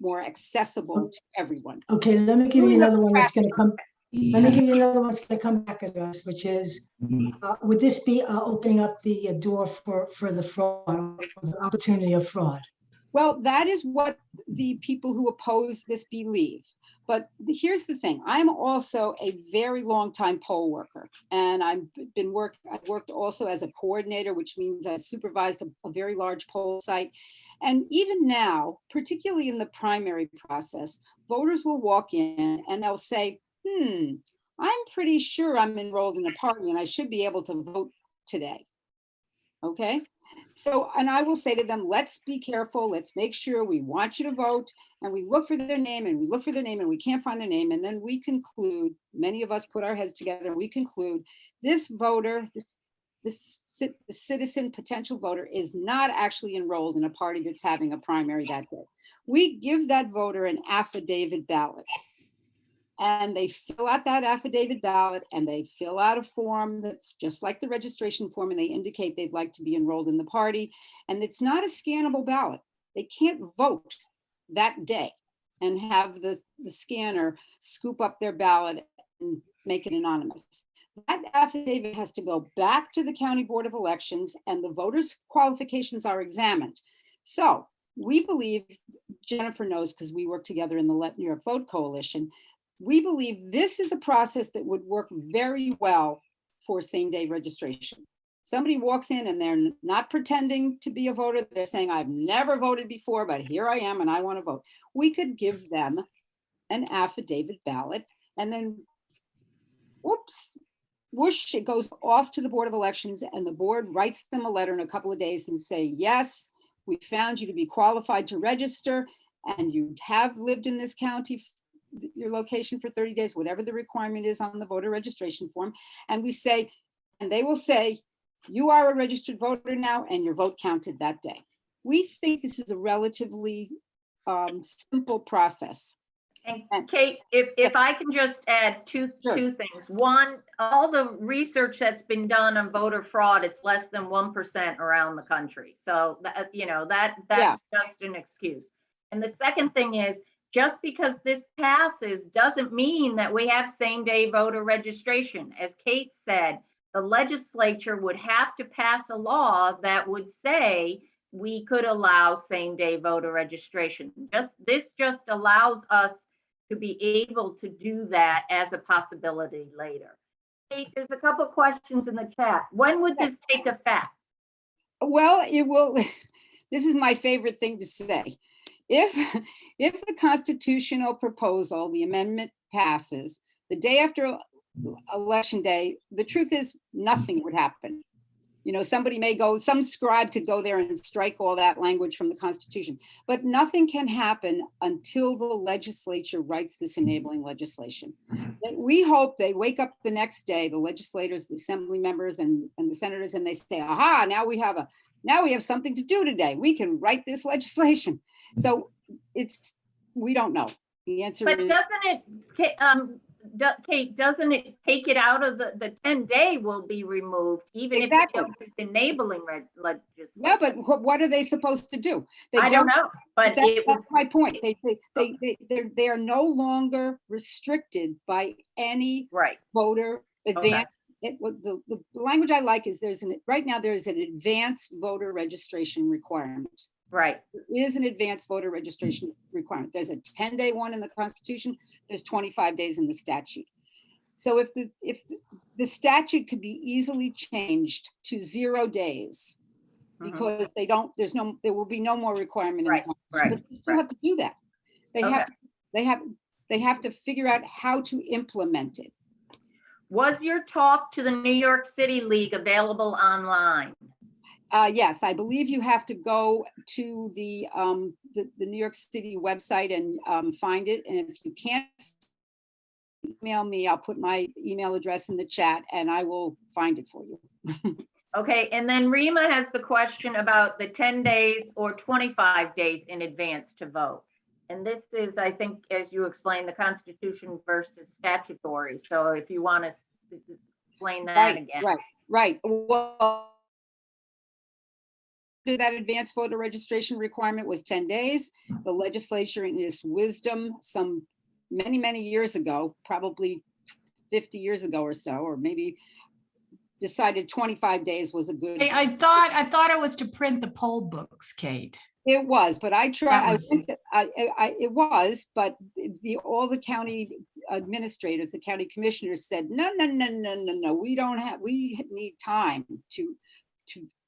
more accessible to everyone. Okay, let me give you another one that's going to come. Let me give you another one that's going to come back at us, which is, would this be opening up the door for the fraud, the opportunity of fraud? Well, that is what the people who oppose this believe. But here's the thing. I'm also a very long time poll worker, and I've worked also as a coordinator, which means I supervised a very large poll site. And even now, particularly in the primary process, voters will walk in and they'll say, I'm pretty sure I'm enrolled in a party and I should be able to vote today. Okay. So, and I will say to them, let's be careful. Let's make sure we want you to vote. And we look for their name and we look for their name and we can't find their name. And then we conclude, many of us put our heads together and we conclude this voter, this citizen potential voter is not actually enrolled in a party that's having a primary that day. We give that voter an affidavit ballot. And they fill out that affidavit ballot and they fill out a form that's just like the registration form, and they indicate they'd like to be enrolled in the party. And it's not a scannable ballot. They can't vote that day and have the scanner scoop up their ballot and make it anonymous. That affidavit has to go back to the County Board of Elections and the voters' qualifications are examined. So we believe, Jennifer knows because we work together in the Let New York Vote Coalition, we believe this is a process that would work very well for same-day registration. Somebody walks in and they're not pretending to be a voter. They're saying, I've never voted before, but here I am and I want to vote. We could give them an affidavit ballot and then, whoosh, it goes off to the Board of Elections and the board writes them a letter in a couple of days and say, yes, We found you to be qualified to register, and you have lived in this county, your location for 30 days, whatever the requirement is on the voter registration form. And we say, and they will say, you are a registered voter now, and your vote counted that day. We think this is a relatively simple process. And Kate, if I can just add two things. One, all the research that's been done on voter fraud, it's less than 1% around the country. So that, that's just an excuse. And the second thing is, just because this passes doesn't mean that we have same-day voter registration. As Kate said, the legislature would have to pass a law that would say we could allow same-day voter registration. This just allows us to be able to do that as a possibility later. Kate, there's a couple questions in the chat. When would this take effect? Well, it will. This is my favorite thing to say. If the constitutional proposal, the amendment passes, the day after election day, the truth is nothing would happen. Somebody may go, some scribe could go there and strike all that language from the Constitution, but nothing can happen until the legislature writes this enabling legislation. We hope they wake up the next day, the legislators, the assembly members and the senators, and they say, aha, now we have something to do today. We can write this legislation. So we don't know. The answer but is. Kate, doesn't it take it out of the 10-day will be removed, even Exactly. if it's enabling legislation? Yeah, but what are they supposed to do? I don't know, but that's my point. They are no longer restricted by any voter advance. The language I like is right now there is an advanced voter registration requirement. Right. There is an advanced voter registration requirement. There's a 10-day one in the Constitution. There's 25 days in the statute. So if the statute could be easily changed to 0 days, because there will be no more requirement in the Constitution, but they still have to do that. They have to figure out how to implement it. Was your talk to the New York City League available online? Yes, I believe you have to go to the New York City website and find it. And if you can't, email me. I'll put my email address in the chat and I will find it for you. Okay, and then Rima has the question about the 10 days or 25 days in advance to vote. And this is, I think, as you explained, the Constitution versus statutory. So if you want to explain that again. Right. Well, that advanced voter registration requirement was 10 days. The legislature, in its wisdom, some many years ago, probably 50 years ago or so, or maybe decided 25 days was a good. I thought it was to print the poll books, Kate. It was, but I tried. It was, but all the county administrators, the county commissioners said, no. We need time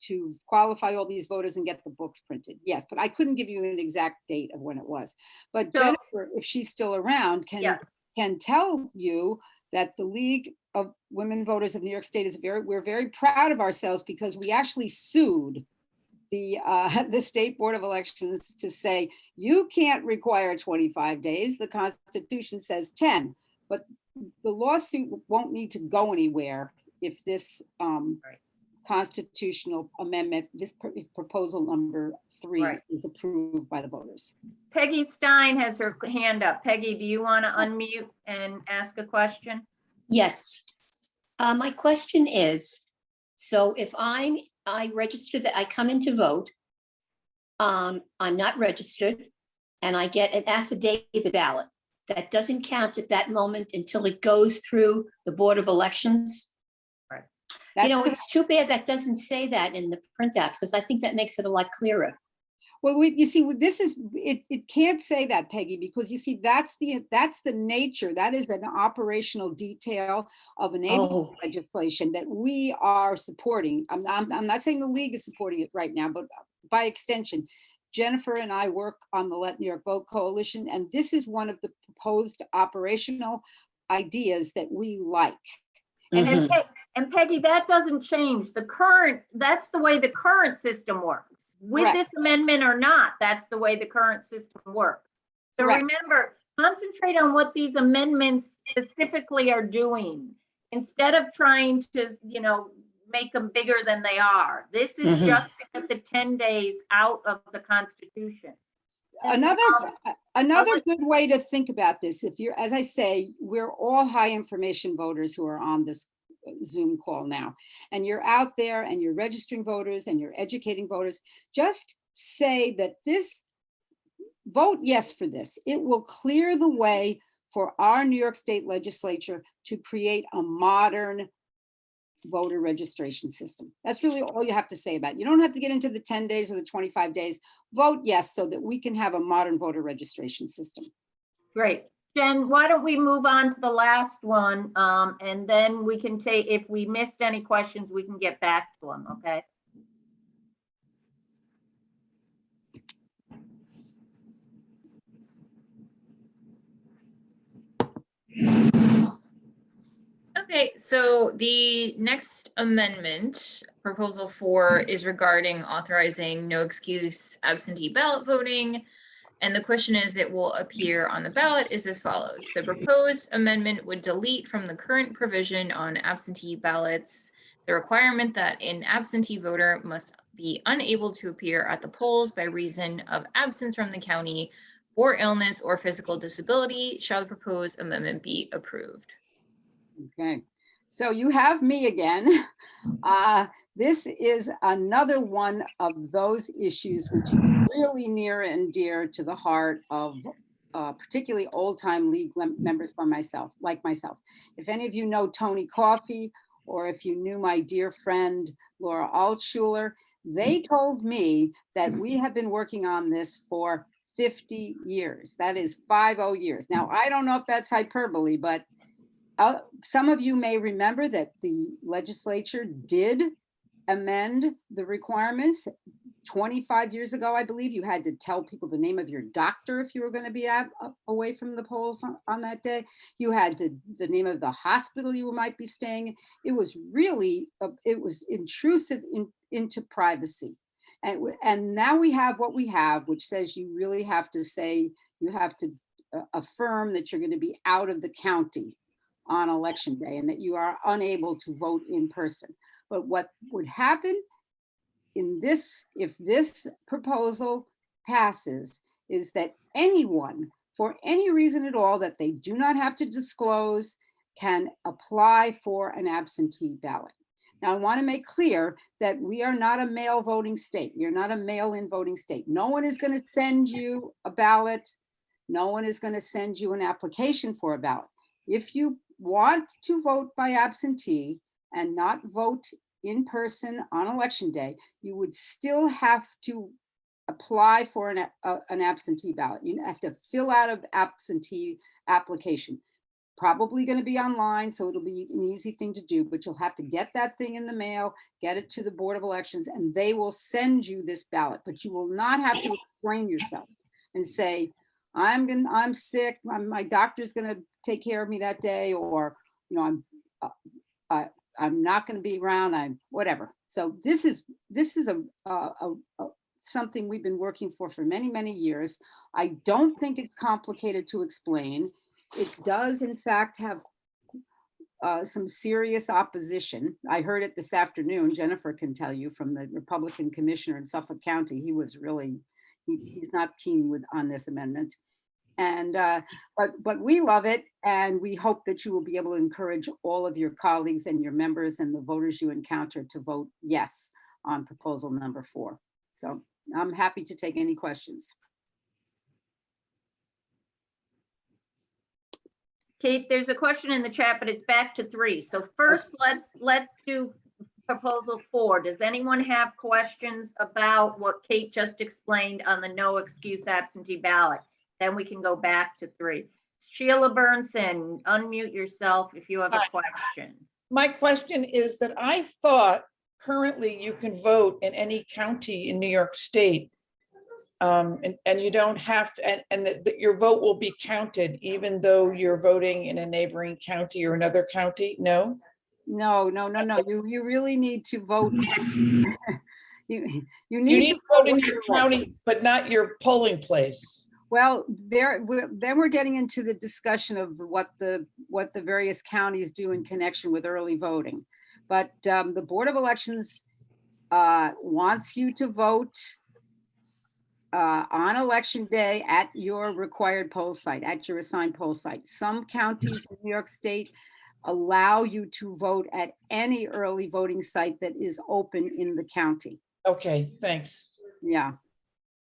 to qualify all these voters and get the books printed. Yes, but I couldn't give you an exact date of when it was. But Jennifer, if she's still around, can tell you that the League of Women Voters of New York State we're very proud of ourselves because we actually sued the State Board of Elections to say, you can't require 25 days. The Constitution says 10, but the lawsuit won't need to go anywhere if this constitutional amendment, this proposal number 3 is approved by the voters. Peggy Stein has her hand up. Peggy, do you want to unmute and ask a question? Yes. My question is, so if I register that I come in to vote, I'm not registered, and I get an affidavit ballot that doesn't count at that moment until it goes through the Board of Elections. It's too bad that doesn't say that in the printout, because I think that makes it a lot clearer. Well, you see, this is it can't say that, Peggy, because you see, that's the nature. That is an operational detail of enabling legislation that we are supporting. I'm not saying the League is supporting it right now, but by extension, Jennifer and I work on the Let New York Vote Coalition, and this is one of the proposed operational ideas that we like. And Peggy, that doesn't change. That's the way the current system works. with Correct. this amendment or not. That's the way the current system works. So Correct. remember, concentrate on what these amendments specifically are doing instead of trying to, make them bigger than they are. This is Mhm. just to get the 10 days out of the Constitution. And, Another good way to think about this, if you're, as I say, we're all high information voters who are on this Zoom call now, and you're out there and you're registering voters and you're educating voters, just say that vote yes for this. It will clear the way for our New York State legislature to create a modern voter registration system. That's really all you have to say about it. You don't have to get into the 10 days or the 25 days. Vote yes so that we can have a modern voter registration system. great. Jen, why don't we move on to the last one? And then we can take, if we missed any questions, we can get back to them, okay? Okay, so the next amendment, proposal 4, is regarding authorizing no excuse absentee ballot voting. And the question is, it will appear on the ballot is as follows. The proposed amendment would delete from the current provision on absentee ballots the requirement that an absentee voter must be unable to appear at the polls by reason of absence from the county or illness or physical disability. Shall the proposed amendment be approved? Okay, so you have me again. This is another one of those issues which is really near and dear to the heart of particularly old-time league members like myself. If any of you know Tony Coffey, or if you knew my dear friend Laura Altshuler, they told me that we have been working on this for 50 years. That is 50 years. Now, I don't know if that's hyperbole, but some of you may remember that the legislature did amend the requirements. 25 years ago, I believe, you had to tell people the name of your doctor if you were going to be away from the polls on that day. You had the name of the hospital you might be staying in. It was really, it was intrusive into privacy. And now we have what we have, which says you really have to say, you have to affirm that you're going to be out of the county on election day and that you are unable to vote in person. But what would happen in this, if this proposal passes, is that anyone, for any reason at all that they do not have to disclose, can apply for an absentee ballot. Now, I want to make clear that we are not a mail voting state. You're not a mail-in voting state. No one is going to send you a ballot. No one is going to send you an application for a ballot. If you want to vote by absentee and not vote in person on election day, you would still have to apply for an absentee ballot. You have to fill out an absentee application. Probably going to be online, so it'll be an easy thing to do, but you'll have to get that thing in the mail, get it to the Board of Elections, and they will send you this ballot. But you will not have to explain yourself and say, I'm sick, my doctor's going to take care of me that day, or I'm not going to be around, I'm whatever. So this is something we've been working for many, many years. I don't think it's complicated to explain. It does, in fact, have some serious opposition. I heard it this afternoon. Jennifer can tell you, from the Republican commissioner in Suffolk County. He was really, he's not keen on this amendment. And but we love it, and we hope that you will be able to encourage all of your colleagues and your members and the voters you encounter to vote yes on proposal number 4. So I'm happy to take any questions. Kate, there's a question in the chat, but it's back to 3. So first, let's do proposal 4. Does anyone have questions about what Kate just explained on the no excuse absentee ballot? Then we can go back to 3. Sheila Burnson, unmute yourself if you have a question. My question is that I thought currently you can vote in any county in New York State. And you don't have to, and that your vote will be counted even though you're voting in a neighboring county or another county. No? No. You really need to vote. You You need need to to vote in where your you're local. county, but not your polling place. Well, then we're getting into the discussion of what the various counties do in connection with early voting. But the Board of Elections wants you to vote on election day at your required poll site, at your assigned poll site. Some counties in New York State allow you to vote at any early voting site that is open in the county. Okay, thanks. Yeah.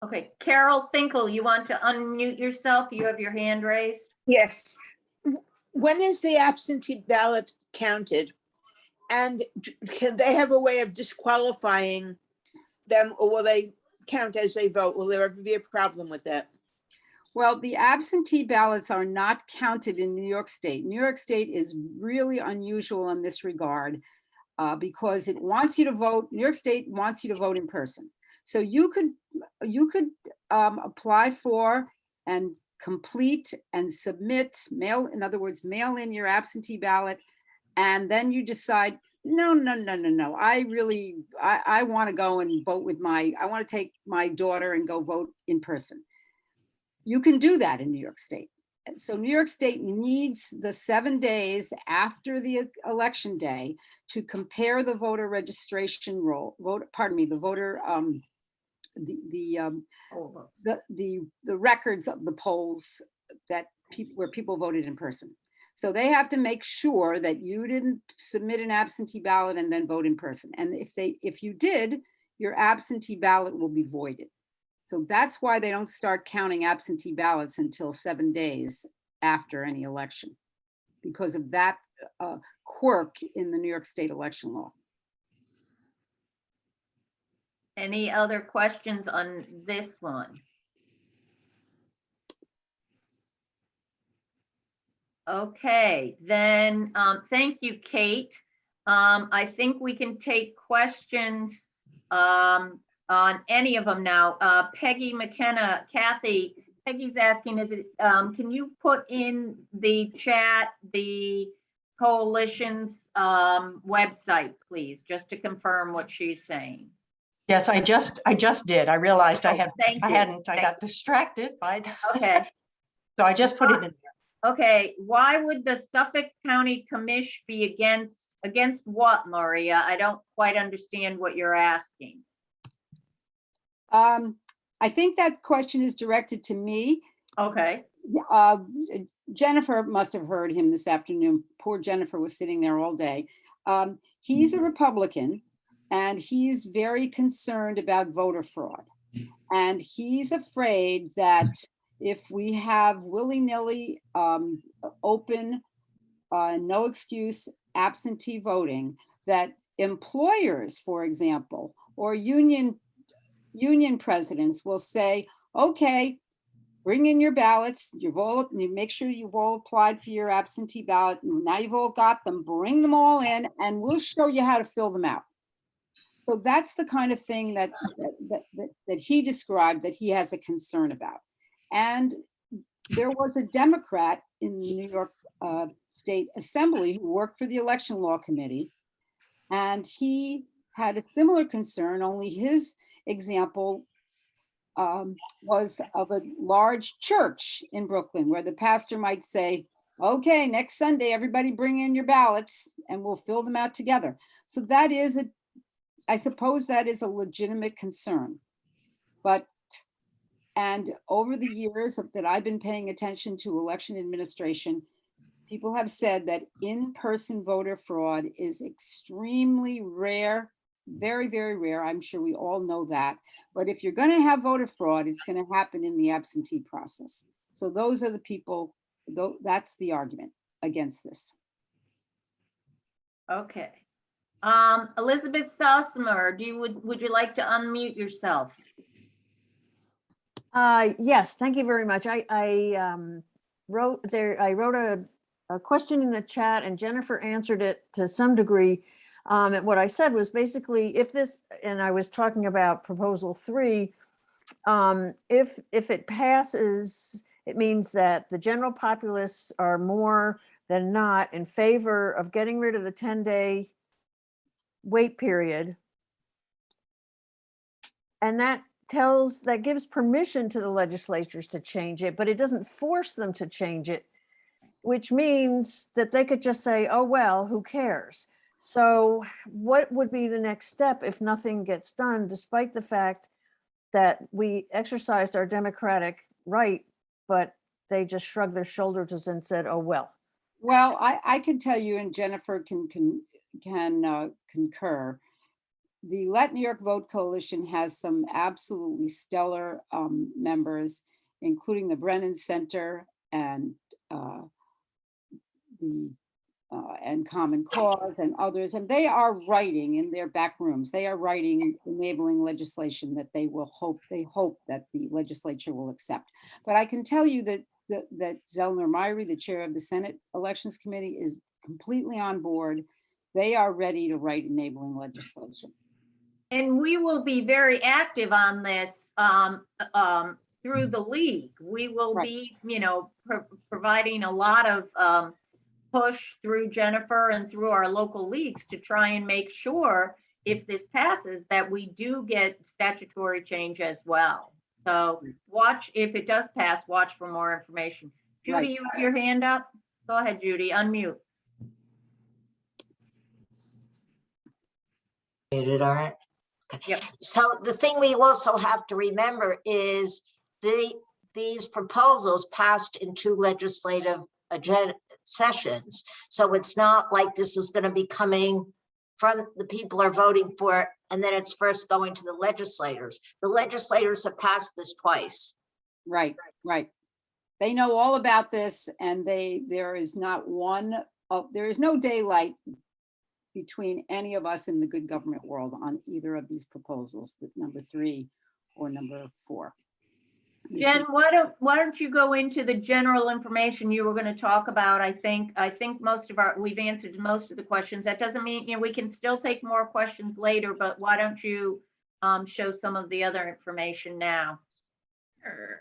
Okay, Carol Finkel, you want to unmute yourself? You have your hand raised. Yes. When is the absentee ballot counted? And can they have a way of disqualifying them, or will they count as they vote? Will there ever be a problem with that? Well, the absentee ballots are not counted in New York State. New York State is really unusual in this regard because it wants you to vote. New York State wants you to vote in person. So you could apply for and complete and submit, in other words, mail in your absentee ballot, and then you decide, no, I want to go and vote I want to take my daughter and go vote in person. You can do that in New York State. And so New York State needs the 7 days after the election day to compare the voter registration roll, the records of the polls where people voted in person. So they have to make sure that you didn't submit an absentee ballot and then vote in person. And if you did, your absentee ballot will be voided. So that's why they don't start counting absentee ballots until 7 days after any election, because of that quirk in the New York State election law. Any other questions on this one? Okay, then thank you, Kate. I think we can take questions on any of them now. Peggy McKenna, Kathy, Peggy's asking, can you put in the chat the coalition's website, please, just to confirm what she's saying? Yes, I just did. I realized I Thank you. I got distracted by. Okay. So I just put it in there. Okay, why would the Suffolk County Commission be against what, Maria? I don't quite understand what you're asking. I think that question is directed to me. Okay. Jennifer must have heard him this afternoon. Poor Jennifer was sitting there all day. He's a Republican and he's very concerned about voter fraud. And he's afraid that if we have willy-nilly open, no excuse absentee voting, that employers, for example, or union presidents will say, okay, bring in your ballots, you make sure you've all applied for your absentee ballot. Now you've all got them, bring them all in and we'll show you how to fill them out. So that's the kind of thing that he described that he has a concern about. And there was a Democrat in the New York State Assembly who worked for the Election Law Committee, and he had a similar concern, only his example was of a large church in Brooklyn where the pastor might say, okay, next Sunday, everybody bring in your ballots and we'll fill them out together. So that is I suppose that is a legitimate concern. And over the years that I've been paying attention to election administration, people have said that in-person voter fraud is extremely rare, very, very rare. I'm sure we all know that. But if you're going to have voter fraud, it's going to happen in the absentee process. So those are the people, that's the argument against this. Okay. Elizabeth Sossamer, would you like to unmute yourself? Yes, thank you very much. I wrote a question in the chat and Jennifer answered it to some degree. And what I said was basically and I was talking about proposal 3, if it passes, it means that the general populace are more than not in favor of getting rid of the 10-day wait period And that gives permission to the legislatures to change it, but it doesn't force them to change it, which means that they could just say, oh, well, who cares? So what would be the next step if nothing gets done, despite the fact that we exercised our democratic right, but they just shrugged their shoulders and said, oh, well. Well, I can tell you, and Jennifer can concur, the Let New York Vote Coalition has some absolutely stellar members, including the Brennan Center and Common Cause and others, and they are writing in their back rooms. They are writing enabling legislation that they hope that the legislature will accept. But I can tell you that Zellner Myrie, the chair of the Senate Elections Committee, is completely on board. They are ready to write enabling legislation. And we will be very active on this through the league. We will be, providing a lot of push through Jennifer and through our local leagues to try and make sure, if this passes, that we do get statutory change as well. So watch, if it does pass, watch for more information. Judy, you have your hand up? Go ahead, Judy, unmute. All right. Yep. So the thing we also have to remember is these proposals passed in 2 legislative sessions. So it's not like this is going to be coming from the people are voting for it, and then it's first going to the legislators. The legislators have passed this twice. Right. They know all about this, and there is no daylight between any of us in the good government world on either of these proposals, number 3 or number 4. Jen, why don't you go into the general information you were going to talk about? I think we've answered most of the questions. That doesn't mean, we can still take more questions later, but why don't you show some of the other information now? Sure.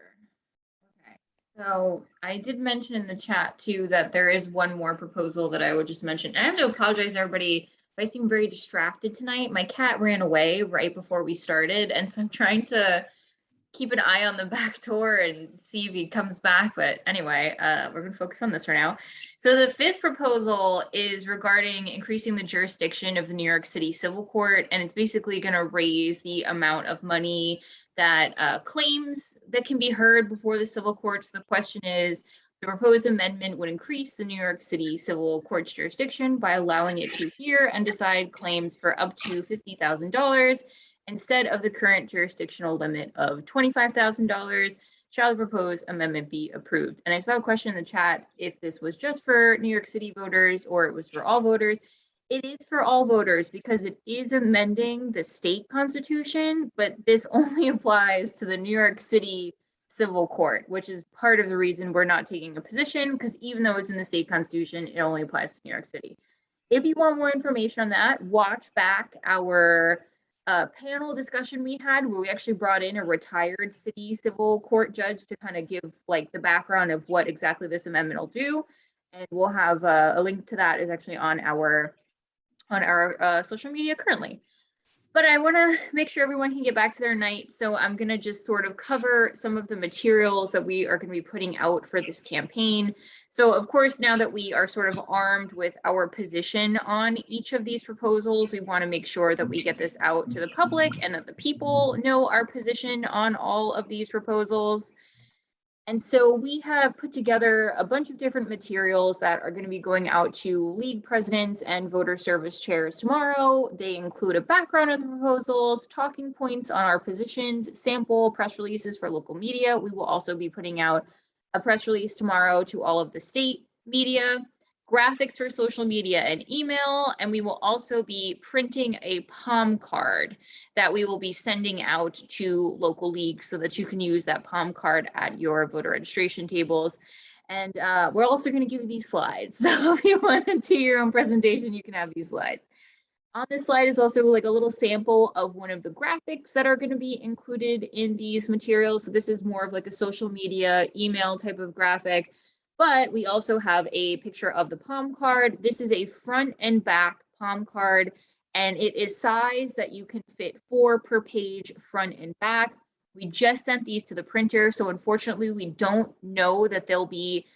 Okay. So I did mention in the chat too that there is one more proposal that I would just mention. I have to apologize, everybody, if I seem very distracted tonight. My cat ran away right before we started, and so I'm trying to keep an eye on the back door and see if he comes back. But anyway, we're going to focus on this for now. So the 5th proposal is regarding increasing the jurisdiction of the New York City Civil Court, and it's basically going to raise the amount of money that claims that can be heard before the civil courts. The question is, the proposed amendment would increase the New York City Civil Court's jurisdiction by allowing it to hear and decide claims for up to $50,000 instead of the current jurisdictional limit of $25,000. Shall the proposed amendment be approved? And I saw a question in the chat if this was just for New York City voters or it was for all voters. It is for all voters because it is amending the state constitution, but this only applies to the New York City Civil Court, which is part of the reason we're not taking a position, because even though it's in the state constitution, it only applies to New York City. If you want more information on that, watch back our panel discussion we had where we actually brought in a retired city civil court judge to kind of give like the background of what exactly this amendment will do. And we'll have a link to that is actually on our social media currently. But I want to make sure everyone can get back to their night. So I'm going to just sort of cover some of the materials that we are going to be putting out for this campaign. So of course, now that we are sort of armed with our position on each of these proposals, we want to make sure that we get this out to the public and that the people know our position on all of these proposals. And so we have put together a bunch of different materials that are going to be going out to league presidents and voter service chairs tomorrow. They include a background of the proposals, talking points on our positions, sample press releases for local media. We will also be putting out a press release tomorrow to all of the state media, graphics for social media and email, and we will also be printing a palm card that we will be sending out to local leagues so that you can use that palm card at your voter registration tables. And we're also going to give you these slides. So if you want to do your own presentation, you can have these slides. On this slide is also like a little sample of one of the graphics that are going to be included in these materials. So this is more of like a social media email type of graphic. But we also have a picture of the palm card. This is a front and back palm card, and it is size that you can fit 4 per page, front and back. We just sent these to the printer, so unfortunately we don't know that they'll be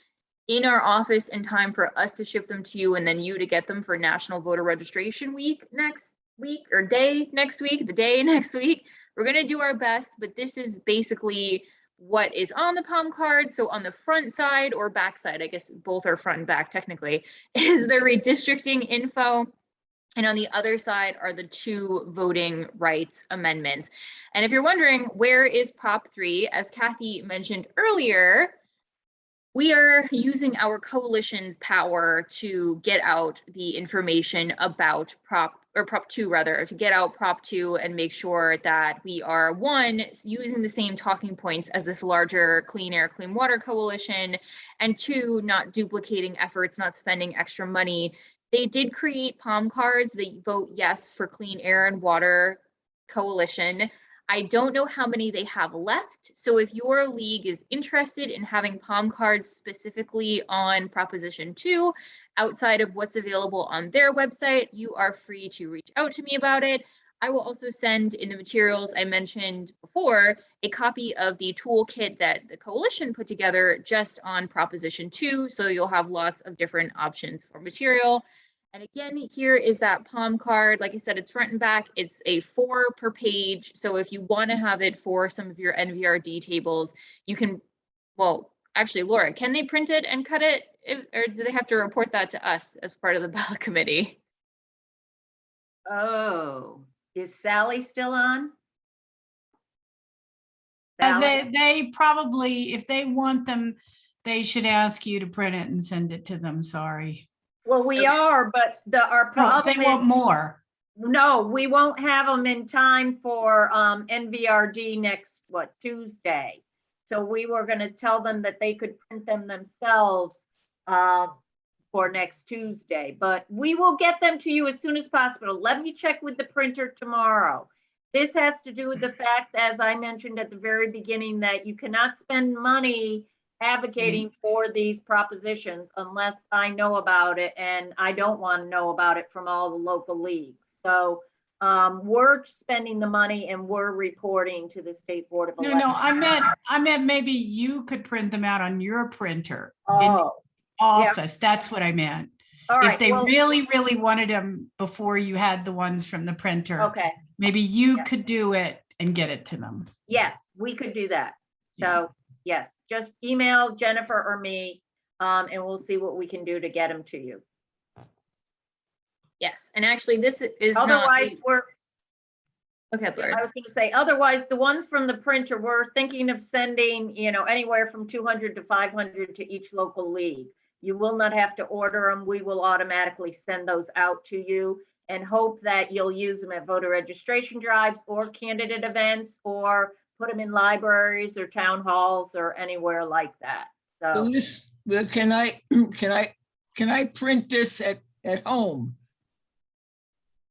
in our office in time for us to ship them to you and then you to get them for National Voter Registration Week next week, or day next week, the day next week. We're gonna do our best, but this is basically what is on the palm card. So on the front side or back side, I guess both are front and back technically, is the redistricting info. And on the other side are the 2 voting rights amendments. And if you're wondering, where is Prop 3? As Kathy mentioned earlier, we are using our coalition's power to get out the information about Prop 2 rather, to get out Prop 2 and make sure that we are, 1, using the same talking points as this larger Clean Air, Clean Water coalition, and 2, not duplicating efforts, not spending extra money. They did create palm cards. They vote yes for Clean Air and Water Coalition. I don't know how many they have left. So if your league is interested in having palm cards specifically on Proposition 2, outside of what's available on their website, you are free to reach out to me about it. I will also send in the materials I mentioned before a copy of the toolkit that the coalition put together just on Proposition 2. So you'll have lots of different options for material. And again, here is that palm card. Like I said, it's front and back. It's a 4 per page. So if you want to have it for some of your NVRD tables, you can, well, actually, Laura, can they print it and cut it? Or do they have to report that to us as part of the ballot committee? Oh, is Sally still on? And Sally? they probably, if they want them, they should ask you to print it and send it to them. Sorry. Well, we are, but our No, problem they want is, more. no, we won't have them in time for NVRD next, Tuesday. So we were gonna tell them that they could print them themselves for next Tuesday, but we will get them to you as soon as possible. Let me check with the printer tomorrow. This has to do with the fact, as I mentioned at the very beginning, that you cannot spend money advocating for these propositions unless I know about it, and I don't want to know about it from all the local leagues. So we're spending the money and we're reporting to the State Board of Elections. No, I meant maybe you could print them out on your printer in the Oh, office. That's what I meant. all If right. they Well, really wanted them before you had the ones from the printer, okay. maybe you Yeah. could do it and get it to them. Yes, we could do that. Yeah. So yes, just email Jennifer or me, and we'll see what we can do to get them to you. Yes, and actually this is Otherwise, not. Okay, Laura. I was going to say, otherwise, the ones from the printer, we're thinking of sending, anywhere from 200 to 500 to each local league. You will not have to order them. We will automatically send those out to you and hope that you'll use them at voter registration drives or candidate events, or put them in libraries or town halls or anywhere like that. So Well, can I print this at home?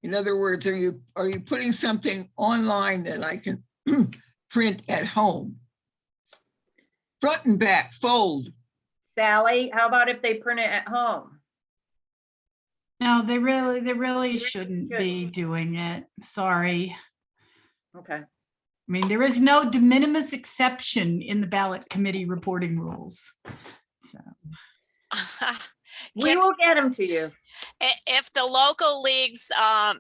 In other words, are you putting something online that I can print at home? Front and back, fold. Sally, how about if they print it at home? No, they really shouldn't be doing it. Sorry. Okay. I mean, there is no de minimis exception in the ballot committee reporting rules. So. We will get them to you. If the local leagues,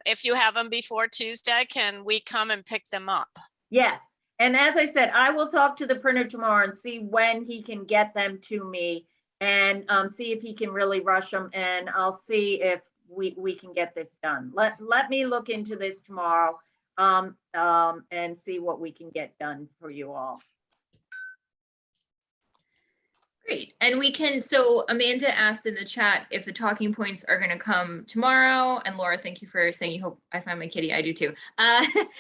if you have them before Tuesday, can we come and pick them up? Yes. And as I said, I will talk to the printer tomorrow and see when he can get them to me, and see if he can really rush them. And I'll see if we can get this done. Let me look into this tomorrow and see what we can get done for you all. Great. And we can, so Amanda asked in the chat if the talking points are going to come tomorrow. And Laura, thank you for saying you hope I find my kitty. I do too.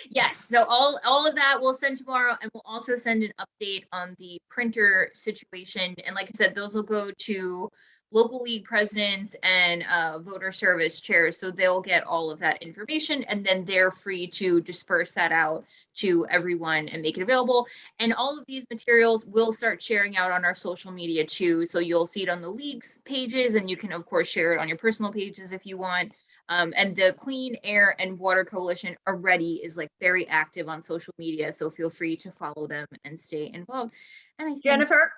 Yes. So all of that we'll send tomorrow, and we'll also send an update on the printer situation. And like I said, those will go to local league presidents and voter service chairs. So they'll get all of that information, and then they're free to disperse that out to everyone and make it available. And all of these materials we'll start sharing out on our social media too. So you'll see it on the league's pages, and you can of course share it on your personal pages if you want. And the Clean Air and Water Coalition already is like very active on social media, so feel free to follow them and stay involved. And I think Jennifer,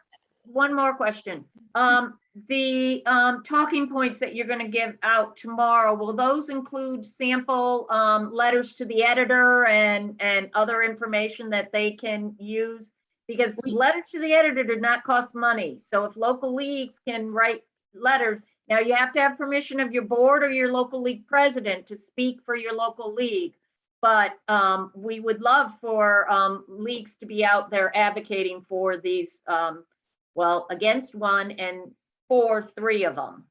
one more question. The talking points that you're gonna give out tomorrow, will those include sample letters to the editor and other information that they can use? Because letters to the editor do not cost money. So if local leagues can write letters, now you have to have permission of your board or your local league president to speak for your local league. But we would love for leagues to be out there advocating for these, well, against one and for 3 of them.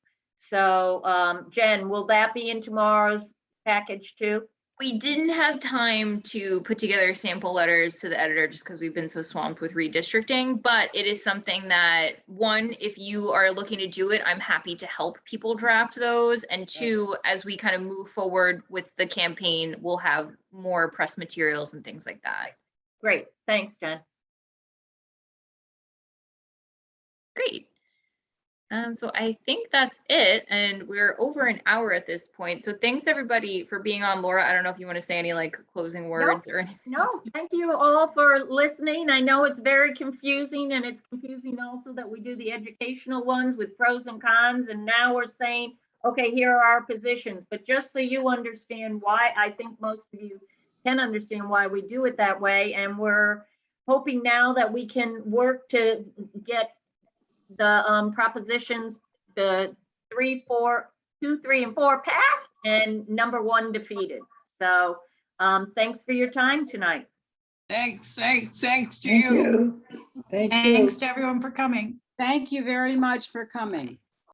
So Jen, will that be in tomorrow's package too? we didn't have time to put together sample letters to the editor just because we've been so swamped with redistricting, but it is something that, one, if you are looking to do it, I'm happy to help people draft those. And 2, as we kind of move forward with the campaign, we'll have more press materials and things like that. Great, thanks, Jen. Great. So I think that's it, and we're over an hour at this point. So thanks everybody for being on. Laura, I don't know if you want to say any like closing words or anything. No, thank you all for listening. I know it's very confusing, and it's confusing also that we do the educational ones with pros and cons, and now we're saying, okay, here are our positions. But just so you understand why, I think most of you can understand why we do it that way, and we're hoping now that we can work to get the propositions, the 2, 3, and 4 passed, and number 1 defeated. So thanks for your time tonight. Thanks to you. Thanks to everyone for coming. Thank you very much for coming.